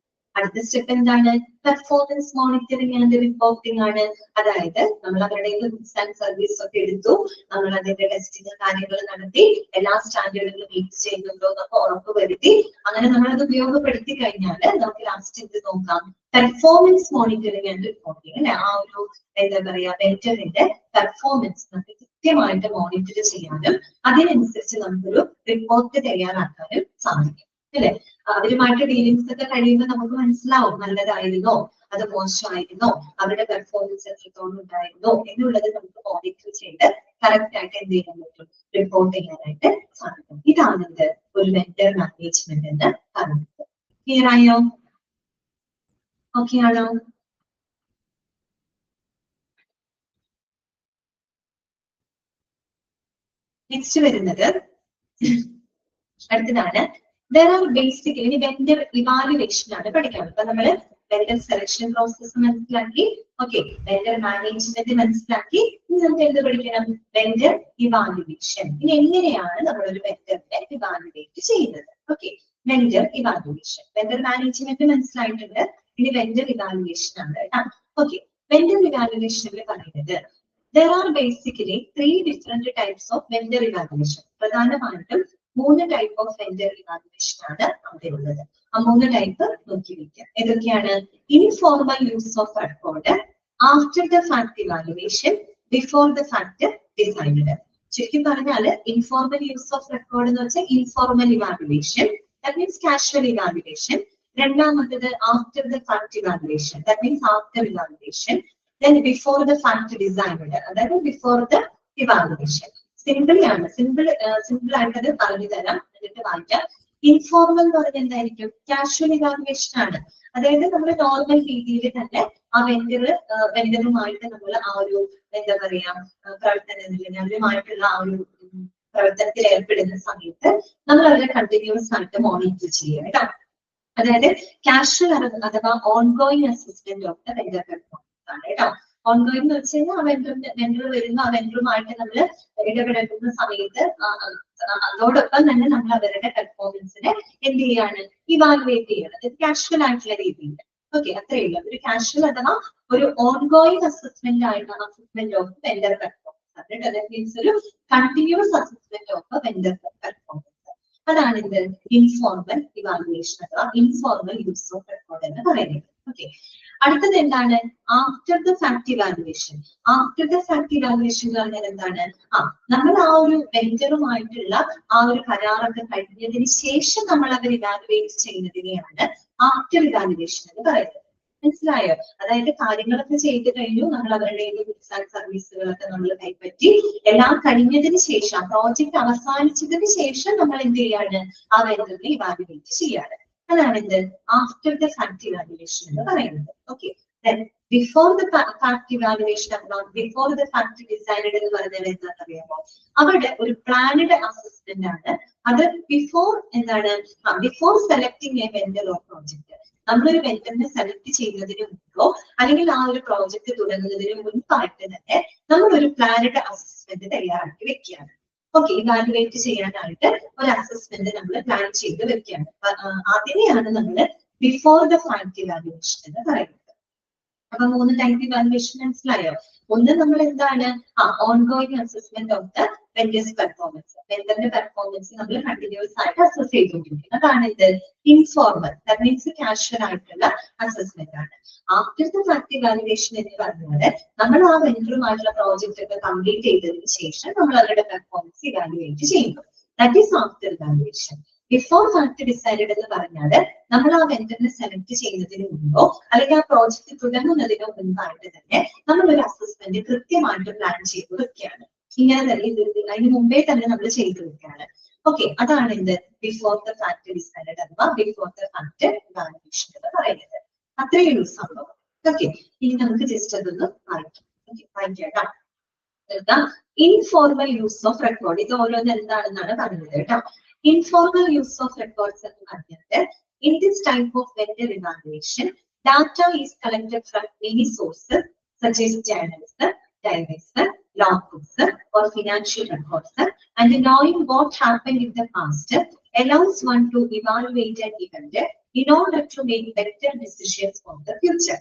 അടുത്ത സ്റ്റെപ്പ് എന്താണ്? പെർഫോമൻസ് മോണിറ്ററിംഗ് ആൻഡ് റിപ്പോർട്ടിംഗ് ആണ്. അതായത് നമ്മൾ അവരുടെ ഗുഡ്സ് ആൻഡ് സർവീസ് ഒക്കെ എടുത്തു, നമ്മൾ അതിന്റെ ടെസ്റ്റിംഗ് കാര്യങ്ങൾ നടത്തി, എല്ലാ സ്റ്റാൻഡേർഡുകളും മീറ്റ് ചെയ്യുന്നുണ്ടോ എന്നൊക്കെ ഉറപ്പ് വരുത്തി, അങ്ങനെ നമ്മൾ അത് ഉപയോഗപ്പെടുത്തി കഴിഞ്ഞാൽ നമുക്ക് ലാസ്റ്റ് എന്ത് നോക്കാം? പെർഫോമൻസ് മോണിറ്ററിംഗ് ആൻഡ് റിപ്പോർട്ടിംഗ് അല്ലെ, ആ ഒരു എന്താ പറയാ വെൻഡറിന്റെ പെർഫോമൻസ് നമുക്ക് കൃത്യമായിട്ട് മോണിറ്റർ ചെയ്യാനും അതിനനുസരിച്ച് നമുക്കൊരു റിപ്പോർട്ട് തയ്യാറാക്കാനും സാധിക്കും അല്ലെ. അവരുമായിട്ട് ഡീലിങ്സ് ഒക്കെ കഴിയുമ്പോൾ നമുക്ക് മനസ്സിലാവും നല്ലതായിരുന്നോ അത് മോശമായിരുന്നോ, അവരുടെ പെർഫോമൻസ് എത്രത്തോളം ഉണ്ടായിരുന്നോ എന്നുള്ളത് നമുക്ക് മോണിറ്റർ ചെയ്ത് കറക്റ്റ് ആയിട്ട് എന്ത് ചെയ്യാൻ പറ്റും? റിപ്പോർട്ട് ചെയ്യാനായിട്ട് സാധിക്കും. ഇതാണ് ഇത് ഒരു വെൻഡർ മാനേജ്മെന്റ് എന്ന് പറയുന്നത്. ക്ലിയർ ആയോ? ഓക്കെ ആണോ? നെക്സ്റ്റ് വരുന്നത് അടുത്തതാണ് there are basically vendor evaluation ആണ് പഠിക്കാൻ. അപ്പൊ നമ്മള് വെൻഡർ സെലക്ഷൻ പ്രോസസ് മനസ്സിലാക്കി, ഓക്കെ, വെൻഡർ മാനേജ്മെന്റ് മനസ്സിലാക്കി. ഇനി നമുക്ക് എന്ത് പഠിക്കണം? Vendor evaluation. ഇനി എങ്ങനെയാണ് നമ്മൾ ഒരു വെൻഡറിനെ ഇവാലുവേറ്റ് ചെയ്യുന്നത്? Okay, vendor evaluation. Vendor management മനസ്സിലായിട്ടുണ്ട്, ഇനി വെൻഡർ ഇവാലുവേഷൻ ആണ് കേട്ടോ. ഓക്കെ, വെൻഡർ ഇവാലുവേഷനിൽ പറയുന്നത് there are basically 3 different types of vendor evaluation. പ്രധാനമായിട്ടും 3 ടൈപ്പ് ഓഫ് വെൻഡർ ഇവാലുവേഷൻ ആണ് അവിടെ ഉള്ളത്. ആ 3 ടൈപ്പ് നോക്കി വെക്കാം. ഏതൊക്കെയാണ്? Informal use of record, after the fact evaluation, before the fact designed. ശരിക്കും പറഞ്ഞാൽ ഇൻഫോർമൽ യൂസ് ഓഫ് റെക്കോർഡ് എന്ന് വെച്ചാൽ informal evaluation, that means casual evaluation. രണ്ടാമത്തത് after the fact evaluation, that means after evaluation. Then before the fact designed, അതായത് before the evaluation. സിമ്പിൾ ആണ്, സിമ്പിൾ ആയിട്ട് അത് പറഞ്ഞു തരാം, എന്നിട്ട് വായിക്കാം. ഇൻഫോർമൽ എന്ന് പറഞ്ഞാൽ എന്തായിരിക്കും? കാഷ്വൽ ഇവാലുവേഷൻ ആണ്. അതായത് നമ്മൾ നോർമൽ രീതിയിൽ തന്നെ ആ വെൻഡറുമായിട്ട് നമ്മൾ ആ ഒരു എന്താ പറയാ പ്രവർത്തനത്തിൽ അവരുമായിട്ടുള്ള ആ ഒരു പ്രവർത്തനത്തിൽ ഏർപ്പെടുന്ന സമയത്ത് നമ്മൾ അവരെ കണ്ടിന്യൂസ് ആയിട്ട് മോണിറ്റർ ചെയ്യുക കേട്ടോ. അതായത് കാഷ്വൽ അഥവാ ongoing assistant of the vendor performance ആണ് കേട്ടോ. ഓൺഗോയിങ് എന്ന് വെച്ച് കഴിഞ്ഞാൽ വെൻഡർ വരുന്നു, ആ വെൻഡറുമായിട്ട് നമ്മൾ ഇടപെടുന്ന സമയത്ത് അതോടൊപ്പം തന്നെ നമ്മൾ അവരുടെ പെർഫോമൻസിനെ എന്ത് ചെയ്യാണ്? ഇവാലുവേറ്റ് ചെയ്യണം. കാഷ്വൽ ആയിട്ടുള്ള രീതിയിൽ. ഓക്കെ, അത്രയേ ഉള്ളൂ. ഒരു കാഷ്വൽ അഥവാ ഒരു ഓൺഗോയിങ് അസസ്മെന്റ് ആയിട്ടാണ് അസസ്മെന്റ് ഓഫ് വെൻഡർ പെർഫോമൻസ് ആണ്. ദാറ്റ് മീൻസ് ഒരു continuous assessment of vendor performance. അതാണ് ഇത് ഇൻഫോർമൽ ഇവാലുവേഷൻ അഥവാ ഇൻഫോർമൽ യൂസ് ഓഫ് റെക്കോർഡ് എന്ന് പറയുന്നത്. ഓക്കെ, അടുത്തത് എന്താണ്? After the fact evaluation. After the fact evaluation എന്ന് പറഞ്ഞാൽ എന്താണ്? നമ്മൾ ആ ഒരു വെൻഡറുമായിട്ടുള്ള ആ ഒരു കരാറൊക്കെ കഴിഞ്ഞതിന് ശേഷം നമ്മൾ അവർ ഇവാലുവേറ്റ് ചെയ്യുന്നതിനെയാണ് ആഫ്റ്റർ ഇവാലുവേഷൻ എന്ന് പറയുന്നത്. മനസ്സിലായോ? അതായത് കാര്യങ്ങളൊക്കെ ചെയ്ത് കഴിഞ്ഞു, നമ്മൾ അവരുടെ ഗുഡ്സ് ആൻഡ് സർവീസുകളൊക്കെ നമ്മൾ കൈപ്പറ്റി, എല്ലാം കഴിഞ്ഞതിന് ശേഷം, പ്രോജക്ട് അവസാനിച്ചതിന് ശേഷം നമ്മൾ എന്ത് ചെയ്യാണ്? ആ വെൻഡറിനെ ഇവാലുവേറ്റ് ചെയ്യാണ്. അതാണ് എന്ത്? ആഫ്റ്റർ ദ ഫാക്ട് ഇവാലുവേഷൻ എന്ന് പറയുന്നത്. Okay, before the fact evaluation അഥവാ ബിഫോർ ദ ഫാക്ട് ഡിസൈൻഡ് എന്ന് പറഞ്ഞാൽ എന്താണെന്ന് അറിയാമോ? അവിടെ ഒരു പ്ലാനഡ് അസസ്മെന്റ് ആണ്. അത് ബിഫോർ എന്താണ്? Before selecting A vendor or project. നമ്മളൊരു വെൻഡറിനെ സെലക്ട് ചെയ്യുന്നതിന് മുമ്പോ അല്ലെങ്കിൽ ആ ഒരു പ്രോജക്ട് തുടങ്ങുന്നതിന് മുൻപായിട്ട് തന്നെ നമ്മൾ ഒരു പ്ലാനഡ് അസസ്മെന്റ് തയ്യാറാക്കി വെക്കുകയാണ്. ഓക്കെ, ഇവാലുവേറ്റ് ചെയ്യാനായിട്ട് ഒരു അസസ്മെന്റ് നമ്മൾ പ്ലാൻ ചെയ്ത് വെക്കുകയാണ്. അതിനെയാണ് നമ്മൾ ബിഫോർ ദ ഫാക്ട് ഇവാലുവേഷൻ എന്ന് പറയുന്നത്. അപ്പൊ 3 ടൈപ്പ് ഇവാലുവേഷൻ മനസ്സിലായോ? ഒന്ന് നമ്മൾ എന്താണ്? Ongoing assessment of the vendors performance. വെൻഡറിന്റെ പെർഫോമൻസ് നമ്മൾ കണ്ടിന്യൂസ് ആയിട്ട് അസസ് ചെയ്തുകൊണ്ടിരിക്കുന്നത്. അതാണ് ഇത് ഇൻഫോർമൽ, ദാറ്റ് മീൻസ് കാഷ്വൽ ആയിട്ടുള്ള അസസ്മെന്റ് ആണ്. ആഫ്റ്റർ ദ ഫാക്ട് ഇവാലുവേഷൻ എന്ന് പറഞ്ഞാൽ നമ്മൾ ആ വെൻഡറുമായിട്ടുള്ള പ്രോജക്റ്റ് ഒക്കെ കംപ്ലീറ്റ് ചെയ്തതിനു ശേഷം നമ്മൾ അവരുടെ പെർഫോമൻസ് ഇവാലുവേറ്റ് ചെയ്യുന്നു. That is after evaluation. Before fact decided എന്ന് പറഞ്ഞാൽ നമ്മൾ ആ വെൻഡറിനെ സെലക്ട് ചെയ്യുന്നതിന് മുമ്പോ അല്ലെങ്കിൽ ആ പ്രോജക്ട് തുടങ്ങുന്നതിനോ മുൻപായിട്ട് തന്നെ നമ്മൾ ഒരു അസസ്മെന്റ് കൃത്യമായിട്ട് പ്ലാൻ ചെയ്ത് വെക്കുകയാണ്. ഇങ്ങനെ തന്നെ അതിന് മുമ്പേ തന്നെ നമ്മൾ ചെയ്തു വെക്കുകയാണ്. ഓക്കെ, അതാണ് എന്ത്? ബിഫോർ ദ ഫാക്ട് ഡിസൈഡഡ് അഥവാ ബിഫോർ ദ ഫാക്ട് ഇവാലുവേഷൻ എന്ന് പറയുന്നത്. അത്രയേ ഉള്ളൂ സംഭവം. ഓക്കെ, ഇനി നമുക്ക് ജസ്റ്റ് അതൊന്ന് വായിക്കാം. വായിക്കാം. Informal use of record. ഇത് ഓരോന്ന് എന്താണെന്നാണ് പറഞ്ഞത് കേട്ടോ. ഇൻഫോർമൽ യൂസ് ഓഫ് റെക്കോർഡ്സ് എന്ന് പറഞ്ഞിട്ട് in this type of vendor evaluation, data is collected from many sources such as journals, diaries, logbooks, or financial records, and knowing what happened in the past allows one to evaluate an event in order to make better decisions for the future.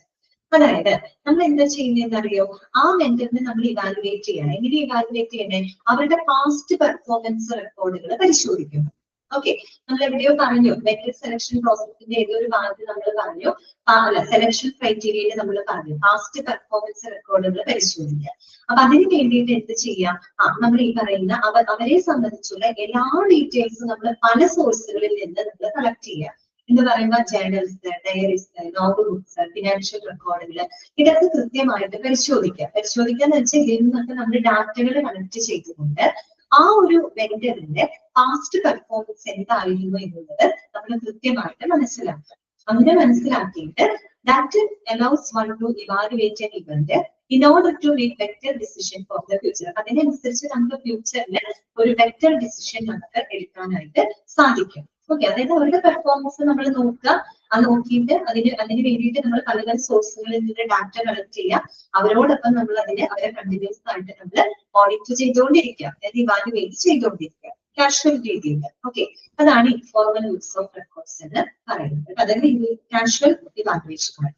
അതായത് നമ്മൾ എന്താ ചെയ്യുന്നതെന്ന് അറിയോ, ആ വെണ്ടറിനെ നമ്മൾ ഇവാലുവേറ്റ് ചെയ്യണം. എങ്ങനെ ഇവാലുവേറ്റ് ചെയ്യണേ? അവരുടെ പാസ്റ്റ് പെർഫോമൻസ് റെക്കോർഡുകൾ പരിശോധിക്കുന്നു. ഓക്കെ, നമ്മൾ എവിടെയോ പറഞ്ഞു വെണ്ടർ സെലക്ഷൻ പ്രോസസിന്റെ ഏതൊരു ഭാഗത്ത് നമ്മൾ പറഞ്ഞു, സെലക്ഷൻ ക്രൈറ്റീരിയയിൽ നമ്മൾ പറഞ്ഞു പാസ്റ്റ് പെർഫോമൻസ് റെക്കോർഡുകൾ പരിശോധിക്കുക. അപ്പൊ അതിന് വേണ്ടിയിട്ട് എന്ത് ചെയ്യാം? നമ്മൾ ഈ പറയുന്ന അവരെ സംബന്ധിച്ചുള്ള എല്ലാ ഡീറ്റെയിൽസും നമ്മൾ പല സോഴ്സുകളിൽ നിന്ന് നമ്മൾ കളക്ട് ചെയ്യുക. എന്ന് പറയുമ്പോൾ journals, diaries, not books, financial റെക്കോർഡുകൾ, ഇതൊക്കെ കൃത്യമായിട്ട് പരിശോധിക്കുക. എന്ന് വെച്ചാൽ ഇതിൽ നിന്നൊക്കെ നമ്മൾ ഡാറ്റകൾ കണക്ട് ചെയ്തുകൊണ്ട് ആ ഒരു വെണ്ടറിന്റെ പാസ്റ്റ് പെർഫോമൻസ് എന്തായിരുന്നു എന്നുള്ളത് നമ്മൾ കൃത്യമായിട്ട് മനസ്സിലാക്കുക. അങ്ങനെ മനസ്സിലാക്കിയിട്ട് that allows one two evaluate an event in order to make better decision for the future. അതിനനുസരിച്ച് നമുക്ക് ഫ്യൂച്ചറിൽ ഒരു ബെറ്റർ ഡിസിഷൻ നമുക്ക് എടുക്കാനായിട്ട് സാധിക്കും. ഓക്കെ, അതായത് അവരുടെ പെർഫോമൻസ് നമ്മൾ നോക്കുക, അത് നോക്കിയിട്ട് അതിന് വേണ്ടിയിട്ട് നമ്മൾ പല പല സോഴ്സുകളിൽ നിന്ന് ഡാറ്റ കളക്ട് ചെയ്യുക. അവരോടൊപ്പം നമ്മൾ അവരെ കണ്ടിന്യൂസ് ആയിട്ട് നമ്മൾ മോണിറ്റർ ചെയ്തുകൊണ്ടിരിക്കുക, അതായത് ഇവാലുവേറ്റ് ചെയ്തുകൊണ്ടിരിക്കുക കാഷ്വൽ രീതിയിൽ. ഓക്കെ, അതാണ് ഇൻഫോർമൽ യൂസ് ഓഫ് റെക്കോർഡ്സ് എന്ന് പറയുന്നത്. അതായത് കാഷ്വൽ ഇവാലുവേഷൻ ആണ്.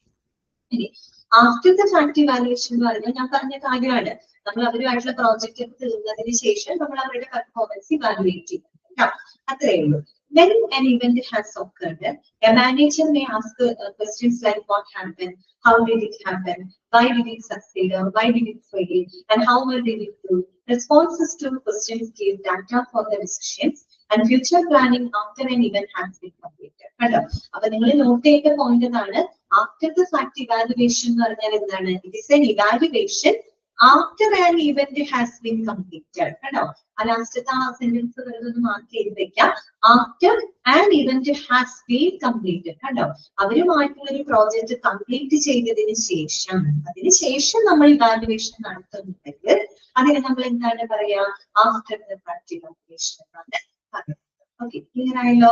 ഇനി ആഫ്റ്റർ ദ ഫാക്ട് ഇവാലുവേഷൻ എന്ന് പറഞ്ഞാൽ ഞാൻ പറഞ്ഞ കാര്യമാണ്, നമ്മൾ അവരുമായിട്ടുള്ള പ്രോജക്റ്റ് തീർന്നതിന് ശേഷം നമ്മൾ അവരുടെ പെർഫോമൻസ് ഇവാലുവേറ്റ് ചെയ്യും. അത്രയേ ഉള്ളൂ. When an event has occurred, a manager may ask questions like what happened, how did it happen, why did it succeed, or why did it fail, and how well did it do. Responses to questions give data for the decisions and future planning after an event has been completed. കേട്ടോ, അപ്പൊ നിങ്ങൾ നോട്ട് ചെയ്ത പോയിന്റ് ആണ് ആഫ്റ്റർ ദ ഫാക്ട് ഇവാലുവേഷൻ എന്ന് പറഞ്ഞാൽ എന്താണ്? It is an evaluation after an event has been completed. കേട്ടോ, ആ ലാസ്റ്റത്തെ ആ സെന്റൻസ് വരുന്നത് മാർക്ക് ചെയ്ത് വെക്കാം. After an event has been completed. കേട്ടോ, അവരുമായിട്ടുള്ള ഒരു പ്രോജക്റ്റ് കംപ്ലീറ്റ് ചെയ്തതിന് ശേഷം അതിനുശേഷം നമ്മൾ ഇവാലുവേഷൻ നടത്തുന്നുണ്ടെങ്കിൽ അതിന് നമ്മൾ എന്താണ് പറയാ? ആഫ്റ്റർ ദ ഫാക്ട് ഇവാലുവേഷൻ എന്നാണ് പറയുന്നത്. ഓക്കെ, ക്ലിയർ ആയല്ലോ?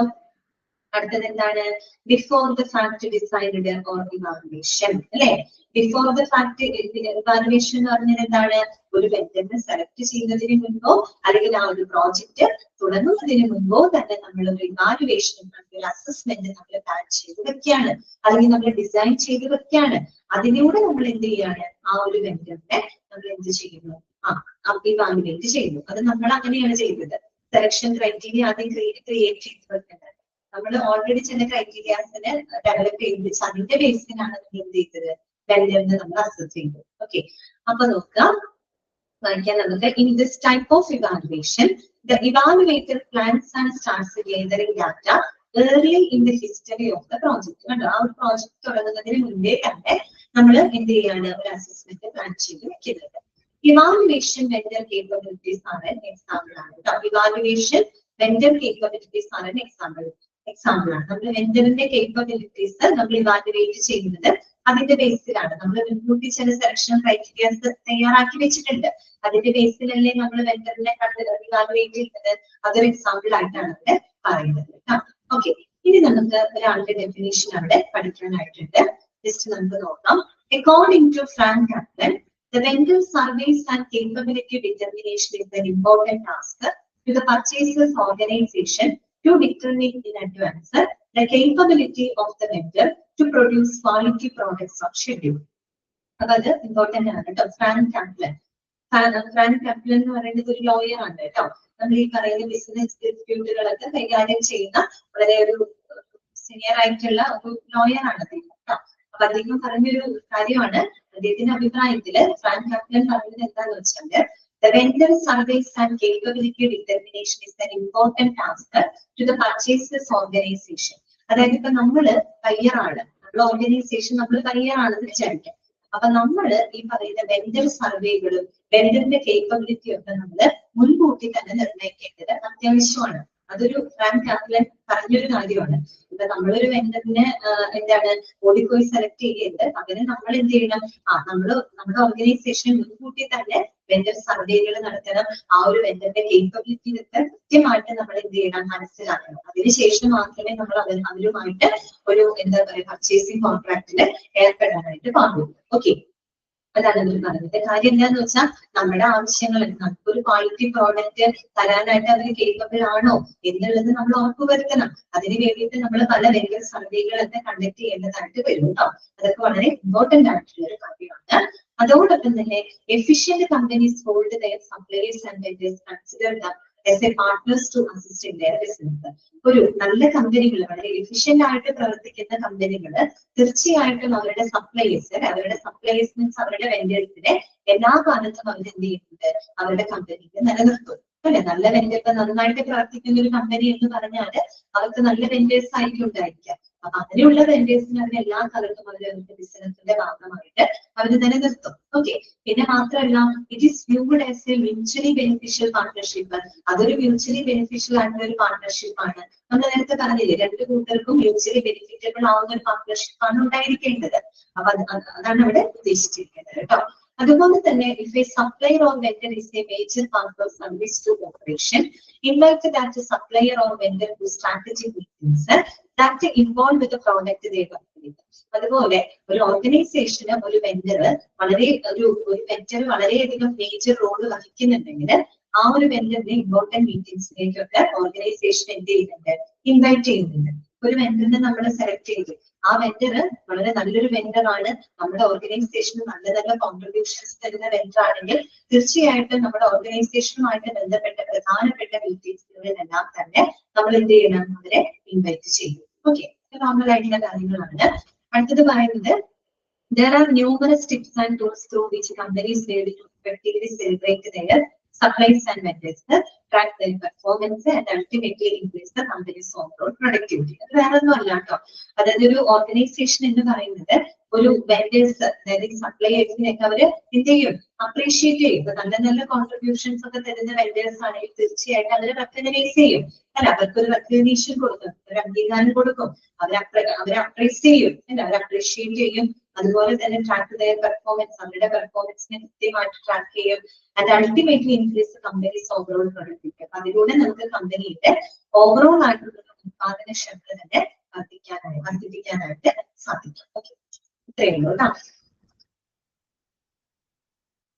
അടുത്തത് എന്താണ്? Before the fact decide or evaluation. അല്ലെ, ബിഫോർ ദ ഫാക്ട് ഇവാലുവേഷൻ എന്ന് പറഞ്ഞാൽ എന്താണ്? ഒരു വെണ്ടറിനെ സെലക്ട് ചെയ്യുന്നതിന് മുൻപോ അല്ലെങ്കിൽ ആ ഒരു പ്രോജക്റ്റ് തുടങ്ങുന്നതിന് മുൻപോ തന്നെ നമ്മൾ ഒരു ഇവാലുവേഷൻ, ഒരു അസസ്മെന്റ് നമ്മൾ പ്ലാൻ ചെയ്ത് വെക്കുകയാണ്, അല്ലെങ്കിൽ നമ്മൾ ഡിസൈൻ ചെയ്ത് വെക്കുകയാണ്. അതിലൂടെ നമ്മൾ എന്ത് ചെയ്യാണ്? ആ ഒരു വെണ്ടറിനെ നമ്മൾ എന്ത് ചെയ്യുന്നു? ഇവാലുവേറ്റ് ചെയ്യുന്നു. അത് നമ്മൾ അങ്ങനെയാണ് ചെയ്തത്. സെലക്ഷൻ ക്രൈറ്റീരിയ ആദ്യം ക്രിയേറ്റ് ചെയ്ത് വെക്കുന്നത്. നമ്മൾ ഓൾറെഡി ചില ക്രൈറ്റീരിയാസിന് ഡെവലപ്പ് ചെയ്ത് വെച്ച് അതിന്റെ ബേസിലാണ് നമ്മൾ എന്ത് ചെയ്തത്? വെണ്ടറിനെ നമ്മൾ അസസ് ചെയ്തു. ഓക്കെ, അപ്പൊ നോക്കാം, വായിക്കാൻ നമുക്ക്. In this type of evaluation the evaluator plans and starts gathering data early in the history of the project. കണ്ടോ, ആ ഒരു പ്രോജക്ട് തുടങ്ങുന്നതിന് മുന്നേ തന്നെ നമ്മൾ എന്ത് ചെയ്യാണ്? ഒരു അസസ്മെന്റ് പ്ലാൻ ചെയ്ത് വെക്കുന്നത്. ഇവാലുവേഷൻ വെണ്ടർ കേപ്പബിലിറ്റീസ് ആണ് എക്സാമ്പിൾ ആണ് കേട്ടോ. ഇവാലുവേഷൻ വെണ്ടർ കേപ്പബിലിറ്റീസ് ആണ് എക്സാമ്പിൾ ആണ്. നമ്മൾ വെണ്ടറിന്റെ കേപ്പബിലിറ്റീസ് നമ്മൾ ഇവാലുവേറ്റ് ചെയ്യുന്നത് അതിന്റെ ബേസിലാണ്. നമ്മൾ മുൻകൂട്ടി ചില സെലക്ഷൻ ക്രൈറ്റീരിയാസ് തയ്യാറാക്കി വെച്ചിട്ടുണ്ട്. അതിന്റെ ബേസിലല്ലേ നമ്മൾ വെണ്ടറിനെ കണ്ട് ഇവാലുവേറ്റ് ചെയ്യുന്നത്. അതൊരു എക്സാമ്പിൾ ആയിട്ടാണ് അവിടെ പറയുന്നത് കേട്ടോ. ഓക്കെ, ഇനി നമുക്ക് ഒരാളുടെ ഡെഫിനേഷൻ അവിടെ പഠിക്കാനായിട്ടുണ്ട്. ജസ്റ്റ് നമുക്ക് നോക്കാം. According to Frank Kaplan, the vendor surveys and capability determination is an important task to the purchaser's organization to determine in advance the capability of the vendor to produce quality products or schedule. അത് ഇമ്പോർട്ടന്റ് ആണ് കേട്ടോ. ഫ്രാങ്ക് കാപ്ലൻ എന്ന് പറയുന്നത് ഒരു ലോയർ ആണ് കേട്ടോ. നമ്മൾ ഈ പറയുന്ന ബിസിനസ് ഡിസ്പ്യൂട്ടുകളൊക്കെ കൈകാര്യം ചെയ്യുന്ന വളരെ ഒരു സീനിയർ ആയിട്ടുള്ള ഒരു ലോയർ ആണ് അദ്ദേഹം കേട്ടോ. അപ്പൊ അദ്ദേഹം പറഞ്ഞൊരു കാര്യമാണ്, അദ്ദേഹത്തിന്റെ അഭിപ്രായത്തില് ഫ്രാങ്ക് കാപ്ലൻ പറയുന്നത് എന്താന്ന് വെച്ചാല് the vendor surveys and capability determination is an important task to the purchaser's organization. അതായത് ഇപ്പൊ നമ്മള് ബയ്യറാണ്, നമ്മുടെ ഓർഗനൈസേഷൻ നമ്മൾ ബയ്യറാണെന്ന് വിചാരിക്കാം. അപ്പൊ നമ്മള് ഈ പറയുന്ന വെണ്ടർ സർവേകളും വെണ്ടറിന്റെ കേപ്പബിലിറ്റി ഒക്കെ നമ്മള് മുൻകൂട്ടി തന്നെ നിർണ്ണയിക്കേണ്ടത് അത്യാവശ്യമാണ്. അതൊരു ഫ്രാങ്ക് ക്യാപ്റ്റൻ പറഞ്ഞൊരു കാര്യമാണ്. ഇപ്പൊ നമ്മളൊരു വെണ്ടറിനെ എന്താണ് ഓടിപ്പോയി സെലക്ട് ചെയ്യരുത്. അതിന് നമ്മൾ എന്ത് ചെയ്യണം, നമ്മുടെ ഓർഗനൈസേഷൻ മുൻകൂട്ടി തന്നെ വെണ്ടർ സർവേകൾ നടത്തണം. ആ ഒരു വെണ്ടറിന്റെ കേപ്പബിലിറ്റി ഒക്കെ കൃത്യമായിട്ട് നമ്മൾ എന്ത് ചെയ്യണം, മനസ്സിലാക്കണം. അതിനുശേഷം മാത്രമേ നമ്മൾ അവരുമായിട്ട് ഒരു എന്താ പറയുക പർച്ചേസിംഗ് കോൺട്രാക്റ്റിൽ ഏർപ്പെടാനായിട്ട് പാടുള്ളൂ. ഓക്കെ, അതാണ് അവർ പറഞ്ഞത്. കാര്യം എന്താന്ന് വെച്ചാൽ നമ്മുടെ ആവശ്യങ്ങൾ നമുക്കൊരു ക്വാളിറ്റി പ്രോഡക്റ്റ് തരാനായിട്ട് അവർ കേപ്പബിൾ ആണോ എന്നുള്ളത് നമ്മൾ ഉറപ്പുവരുത്തണം. അതിന് വേണ്ടിയിട്ട് നമ്മൾ പല വെണ്ടർ സർവേകളൊക്കെ കണ്ടക്ട് ചെയ്യേണ്ടതായിട്ട് വരും കേട്ടോ. അതൊക്കെ വളരെ ഇമ്പോർട്ടന്റ് ആയിട്ടുള്ള ഒരു കാര്യമാണ്. അതോടൊപ്പം തന്നെ efficient companies hold their suppliers and vendors consider them as a partners to assist in their business. ഒരു നല്ല കമ്പനികൾ, വളരെ എഫിഷ്യന്റ് ആയിട്ട് പ്രവർത്തിക്കുന്ന കമ്പനികൾ തീർച്ചയായിട്ടും അവരുടെ സപ്ലയേഴ്സ് മീൻസ് അവരുടെ വെൻഡേഴ്സിനെ എല്ലാ കാലത്തും അവർ എന്ത് ചെയ്യുന്നുണ്ട്, അവരുടെ കമ്പനിയിൽ നിലനിർത്തും. അല്ലെ, നല്ല വെൻഡർ ഇപ്പൊ നന്നായിട്ട് പ്രവർത്തിക്കുന്ന ഒരു കമ്പനി എന്ന് പറഞ്ഞാല് അവർക്ക് നല്ല വെൻഡേഴ്സ് ആയിരിക്കും ഉണ്ടായിരിക്കാം. അപ്പൊ അങ്ങനെയുള്ള വെൻഡേഴ്സിനെ അവർ എല്ലാ കാലത്തും അവരുടെ ബിസിനസിന്റെ ഭാഗമായിട്ട് അവർ നിലനിർത്തും. ഓക്കെ, പിന്നെ മാത്രമല്ല it is viewed as A mutually beneficial partnership. അതൊരു മ്യൂച്വലി ബെനിഫിഷ്യൽ ആയിട്ടുള്ള ഒരു പാർട്ണർഷിപ്പ് ആണ്. നമ്മൾ നേരത്തെ പറഞ്ഞില്ലേ, രണ്ടു കൂട്ടർക്കും മ്യൂച്വലി ബെനിഫിറ്റബിൾ ആവുന്ന ഒരു പാർട്ണർഷിപ്പ് ആണ് ഉണ്ടായിരിക്കേണ്ടത്. അപ്പൊ അതാണ് അവിടെ ഉദ്ദേശിച്ചിരിക്കുന്നത് കേട്ടോ. അതുപോലെ തന്നെ if a supplier or vendor is a major part of service to operation, invite that supplier or vendor to strategic meetings that involve with the product they work with. അതുപോലെ ഒരു ഓർഗനൈസേഷന് ഒരു വെൻഡർ വളരെയധികം മേജർ റോള് വഹിക്കുന്നുണ്ടെങ്കിൽ ആ ഒരു വെൻഡറിനെ ഇമ്പോർട്ടന്റ് മീറ്റിംഗ്സിലേക്കൊക്കെ ഓർഗനൈസേഷൻ എന്ത് ചെയ്യുന്നുണ്ട്, ഇൻവൈറ്റ് ചെയ്യുന്നുണ്ട്. ഒരു വെൻഡറിനെ നമ്മൾ സെലക്ട് ചെയ്തു, ആ വെൻഡർ വളരെ നല്ലൊരു വെൻഡർ ആണ്, നമ്മുടെ ഓർഗനൈസേഷന് നല്ല നല്ല കോൺട്രിബ്യൂഷൻസ് തരുന്ന വെൻഡർ ആണെങ്കിൽ തീർച്ചയായിട്ടും നമ്മുടെ ഓർഗനൈസേഷനുമായിട്ട് ബന്ധപ്പെട്ട പ്രധാനപ്പെട്ട മീറ്റിംഗ്സുകളിലെല്ലാം തന്നെ നമ്മൾ എന്ത് ചെയ്യണം, അവരെ ഇൻവൈറ്റ് ചെയ്യും. ഓക്കെ, നോർമൽ ആയിട്ടുള്ള കാര്യങ്ങളാണ്. അടുത്തത് പറയുന്നത് there are numerous tips and tools through which companies are able to effectively celebrate their suppliers and vendors, track their performance and ultimately increase the company's overall productivity. അത് വേറെ ഒന്നും അല്ല കേട്ടോ. അതായത് ഒരു ഓർഗനൈസേഷൻ എന്ന് പറയുന്നത് ഒരു വെൻഡേഴ്സ്, അതായത് സപ്ലയേഴ്സിനെയൊക്കെ അവര് എന്ത് ചെയ്യും, അപ്രീഷിയേറ്റ് ചെയ്യും. നല്ല നല്ല കോൺട്രിബ്യൂഷൻസ് ഒക്കെ തരുന്ന വെൻഡേഴ്സ് ആണെങ്കിൽ തീർച്ചയായിട്ടും അവരെ റെക്കഗ്നൈസ് ചെയ്യും. അല്ല, അവർക്കൊരു റെക്കഗ്നീഷൻ കൊടുക്കും, ഒരു അംഗീകാരം കൊടുക്കും, അവരെ അപ്രീസ് ചെയ്യും, അല്ല അവരെ അപ്രീഷിയേറ്റ് ചെയ്യും. അതുപോലെ തന്നെ ട്രാക്ക് ദെയർ പെർഫോമൻസ്, അവരുടെ പെർഫോമൻസിനെ കൃത്യമായിട്ട് ട്രാക്ക് ചെയ്യും. And ultimately increase companies overall productivity. അപ്പൊ അതിലൂടെ നമുക്ക് കമ്പനിയുടെ ഓവറോൾ ആയിട്ടുള്ള ഉത്പാദനക്ഷമത തന്നെ വർദ്ധിപ്പിക്കാനായിട്ട് സാധിക്കും. ഓക്കെ, ഇത്രയേ ഉള്ളൂ കേട്ടോ.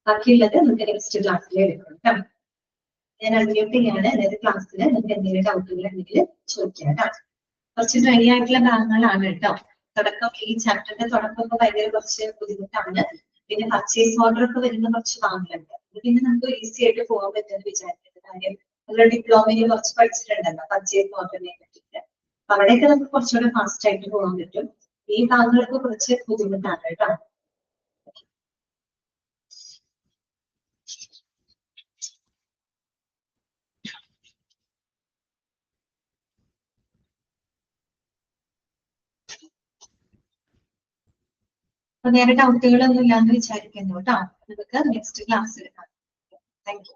ബാക്കിയുള്ളത് നമുക്ക് നെക്സ്റ്റ് ക്ലാസ്സിൽ എടുക്കണം കേട്ടോ. ഞാൻ അൺമ്യൂട്ട് ചെയ്യാണ്. അതായത് ക്ലാസ്സിൽ നിങ്ങൾക്ക് എന്തെങ്കിലും ഡൗട്ടുകൾ ഉണ്ടെങ്കിൽ ചോദിക്കാം കേട്ടോ. കുറച്ച് ഡ്രൈ ആയിട്ടുള്ള ഭാഗങ്ങളാണ് കേട്ടോ. ഈ ചാപ്റ്ററിന്റെ തുടക്കമൊക്കെ ഭയങ്കര കുറച്ച് ബുദ്ധിമുട്ടാണ്. പിന്നെ പർച്ചേസ് ഓർഡർ ഒക്കെ വരുന്ന കുറച്ച് ഭാഗങ്ങളുണ്ട്. പിന്നെ നമുക്ക് ഈസി ആയിട്ട് പോകാൻ പറ്റുമെന്ന് വിചാരിക്കുന്നത്. കാര്യം നമ്മൾ ഡിപ്ലോമയിൽ കുറച്ച് പഠിച്ചിട്ടുണ്ടല്ലോ പർച്ചേസ് ഓർഡറിനെ പറ്റിയിട്ട്. അപ്പൊ അവിടെയൊക്കെ നമുക്ക് കുറച്ചുകൂടെ ഫാസ്റ്റ് ആയിട്ട് പോകാൻ പറ്റും. ഈ ഭാഗങ്ങൾക്ക് കുറച്ച് ബുദ്ധിമുട്ടാണ് കേട്ടോ. വേറെ ഡൗട്ടുകളൊന്നും ഇല്ലാന്ന് വിചാരിക്കുന്നു കേട്ടോ. നമുക്ക് നെക്സ്റ്റ് ക്ലാസ്സിൽ കാണാം. Thank you.